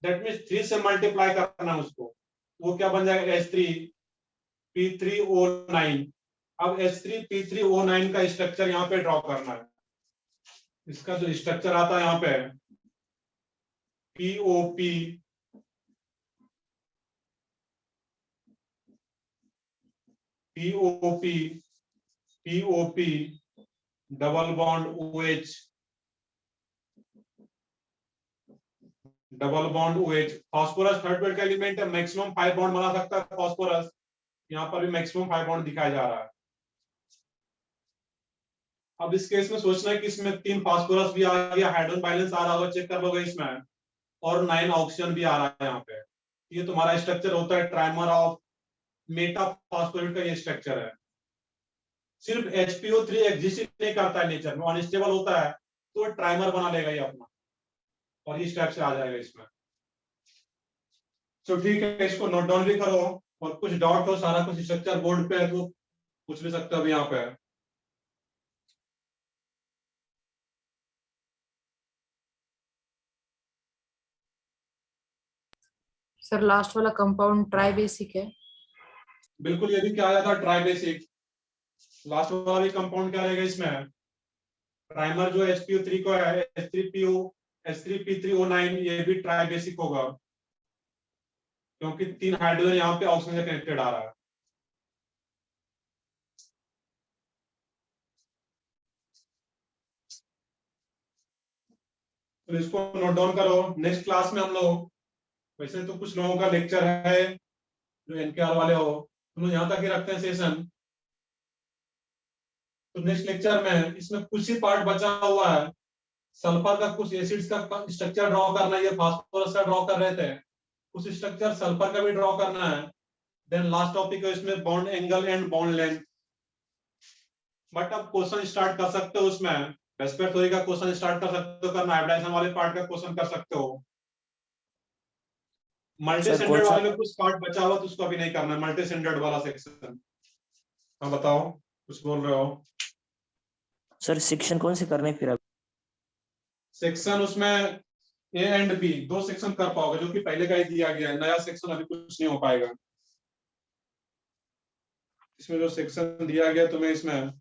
दैट मीन्स 3 से मल्टीप्लाई करना है उसको, वो क्या बन जाएगा, H3P3O9। अब H3P3O9 का स्ट्रक्चर यहाँ पे ड्रॉ करना है। इसका जो स्ट्रक्चर आता है यहाँ पे POP, POP, POP, double bond OH, double bond OH। Phosphorus third paid का एलिमेंट है, मैक्सिमम 5 बॉन्ड बना सकता है फास्फोरस, यहाँ पर भी मैक्सिमम 5 बॉन्ड दिखाया जा रहा है। अब इस केस में सोचना है कि इसमें 3 फास्फोरस भी आ गया, हाइड्रोजन बैलेंस आ रहा होगा, चेक कर लोगे इसमें, और 9 ऑक्सीजन भी आ रहा है यहाँ पे। ये तुम्हारा स्ट्रक्चर होता है ट्राइमर ऑफ मेटा फास्फोरेट का, ये स्ट्रक्चर है। सिर्फ HPO3 एग्जिस्ट नहीं करता है नेचर में, अनस्टेबल होता है तो ट्राइमर बना लेगा ये अपना, और इस टाइप से आ जाएगा इसमें। तो ठीक है, इसको नोट डाउन भी करो, और कुछ डाउट हो, सारा कुछ स्ट्रक्चर बोर्ड पे है तो पूछ भी सकते हो अभी यहाँ पे। सर लास्ट वाला कंपाउंड ट्राई बेसिक है। बिल्कुल, ये भी क्या आया था, ट्राई बेसिक। लास्ट वाला भी कंपाउंड क्या रहेगा इसमें, प्राइमर जो HPO3 को है, H3PO H3P3O9, ये भी ट्राई बेसिक होगा, क्योंकि 3 हाइड्रोजन यहाँ पे ऑक्सीजन से कनेक्टेड आ रहा है। तो इसको नोट डाउन करो। नेक्स्ट क्लास में हम लोग, वैसे तो कुछ लोगों का लेक्चर है जो NKR वाले हो, हम लोग यहाँ तक ही रखते हैं सेशन। तो नेक्स्ट लेक्चर में इसमें कुछ ही पार्ट बचा हुआ है, सल्फर का कुछ एसिड्स का स्ट्रक्चर ड्रॉ करना है, ये फास्फोरस का ड्रॉ कर रहे थे, कुछ स्ट्रक्चर सल्फर का भी ड्रॉ करना है। देन लास्ट टॉपिक है इसमें bond angle and bond length. But अब क्वेश्चन स्टार्ट कर सकते हो उसमें, रेस्पेक्ट थ्योरी का क्वेश्चन स्टार्ट कर सकते हो करना, हाइब्रिडाइजेशन वाले पार्ट का क्वेश्चन कर सकते हो। मल्टी सेंटर्ड वाले में कुछ पार्ट बचा हुआ तो उसको अभी नहीं करना है, मल्टी सेंटर्ड वाला सेक्शन। हाँ बताओ, कुछ बोल रहे हो? सर सेक्शन कौन से करने फिर अब? सेक्शन उसमें A एंड B 2 सेक्शन कर पाओगे, जो कि पहले का ही दिया गया है, नया सेक्शन अभी कुछ नहीं हो पाएगा। इसमें जो सेक्शन दिया गया तुम्हें इसमें,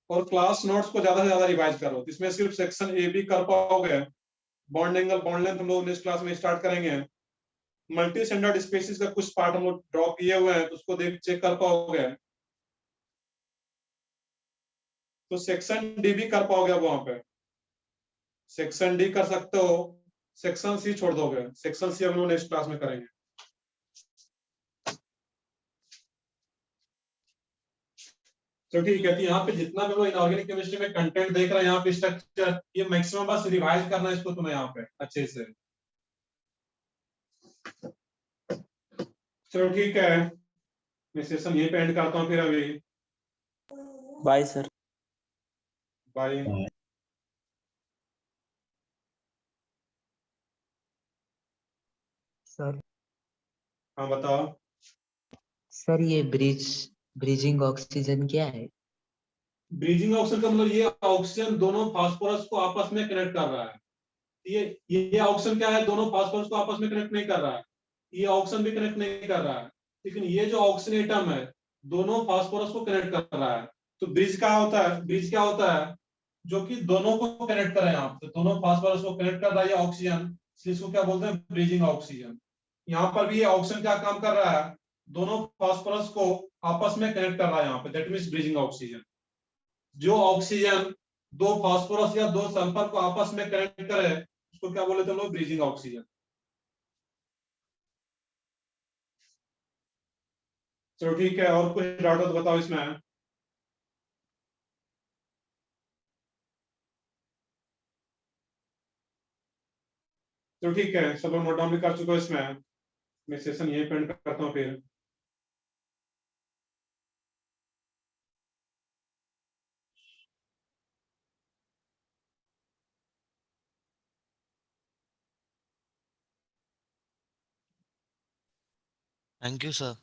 और क्लास नोट्स को ज्यादा से ज्यादा रिवाइज करो। इसमें सिर्फ सेक्शन A B कर पाओगे, बॉन्ड एंगल बॉन्ड लेंथ हम लोग नेक्स्ट क्लास में स्टार्ट करेंगे। मल्टी स्टैंडर्ड स्पेसिस का कुछ पार्ट हम लोग ड्रॉ किए हुए हैं, तो उसको देख चेक कर पाओगे। तो सेक्शन D भी कर पाओगे अब वहां पे, सेक्शन D कर सकते हो, सेक्शन C छोड़ दोगे, सेक्शन C हम लोग नेक्स्ट क्लास में करेंगे। तो ठीक है, तो यहाँ पे जितना भी लोग इनऑर्गेनिक केमिस्ट्री में कंटेंट देख रहे हैं, यहाँ पे स्ट्रक्चर, ये मैक्सिमम बस रिवाइज करना है इसको तुम्हें यहाँ पे अच्छे से। चलो ठीक है, मैं सेशन यहीं पे एंड करता हूँ फिर अभी। Bye sir. बाय। सर हाँ बताओ। सर ये ब्रिजिंग ऑक्सीजन क्या है? ब्रीजिंग ऑक्सीजन का मतलब ये ऑक्सीजन दोनों फास्फोरस को आपस में कनेक्ट कर रहा है। ये ऑक्सीजन क्या है, दोनों फास्फोरस को आपस में कनेक्ट नहीं कर रहा है, ये ऑक्सीजन भी कनेक्ट नहीं कर रहा है, लेकिन ये जो ऑक्सीजन एटम है दोनों फास्फोरस को कनेक्ट कर रहा है। तो ब्रिज क्या होता है, ब्रिज क्या होता है, जो कि दोनों को कनेक्ट कर रहा है, यहाँ पे दोनों फास्फोरस को कनेक्ट कर रहा है ये ऑक्सीजन, इसलिए इसको क्या बोलते हैं, ब्रिजिंग ऑक्सीजन। यहाँ पर भी ये ऑक्सीजन क्या काम कर रहा है, दोनों फास्फोरस को आपस में कनेक्ट कर रहा है यहाँ पे, दैट मींस ब्रिजिंग ऑक्सीजन। जो ऑक्सीजन दो फास्फोरस या दो सल्फर को आपस में कनेक्ट करे उसको क्या बोले थे हम लोग, ब्रिजिंग ऑक्सीजन। चलो ठीक है, और कुछ डाउट हो तो बताओ इसमें। चलो ठीक है, सब लोग नोट डाउन भी कर चुके हो इसमें, मैं सेशन यहीं पे एंड करता हूँ फिर। Thank you sir.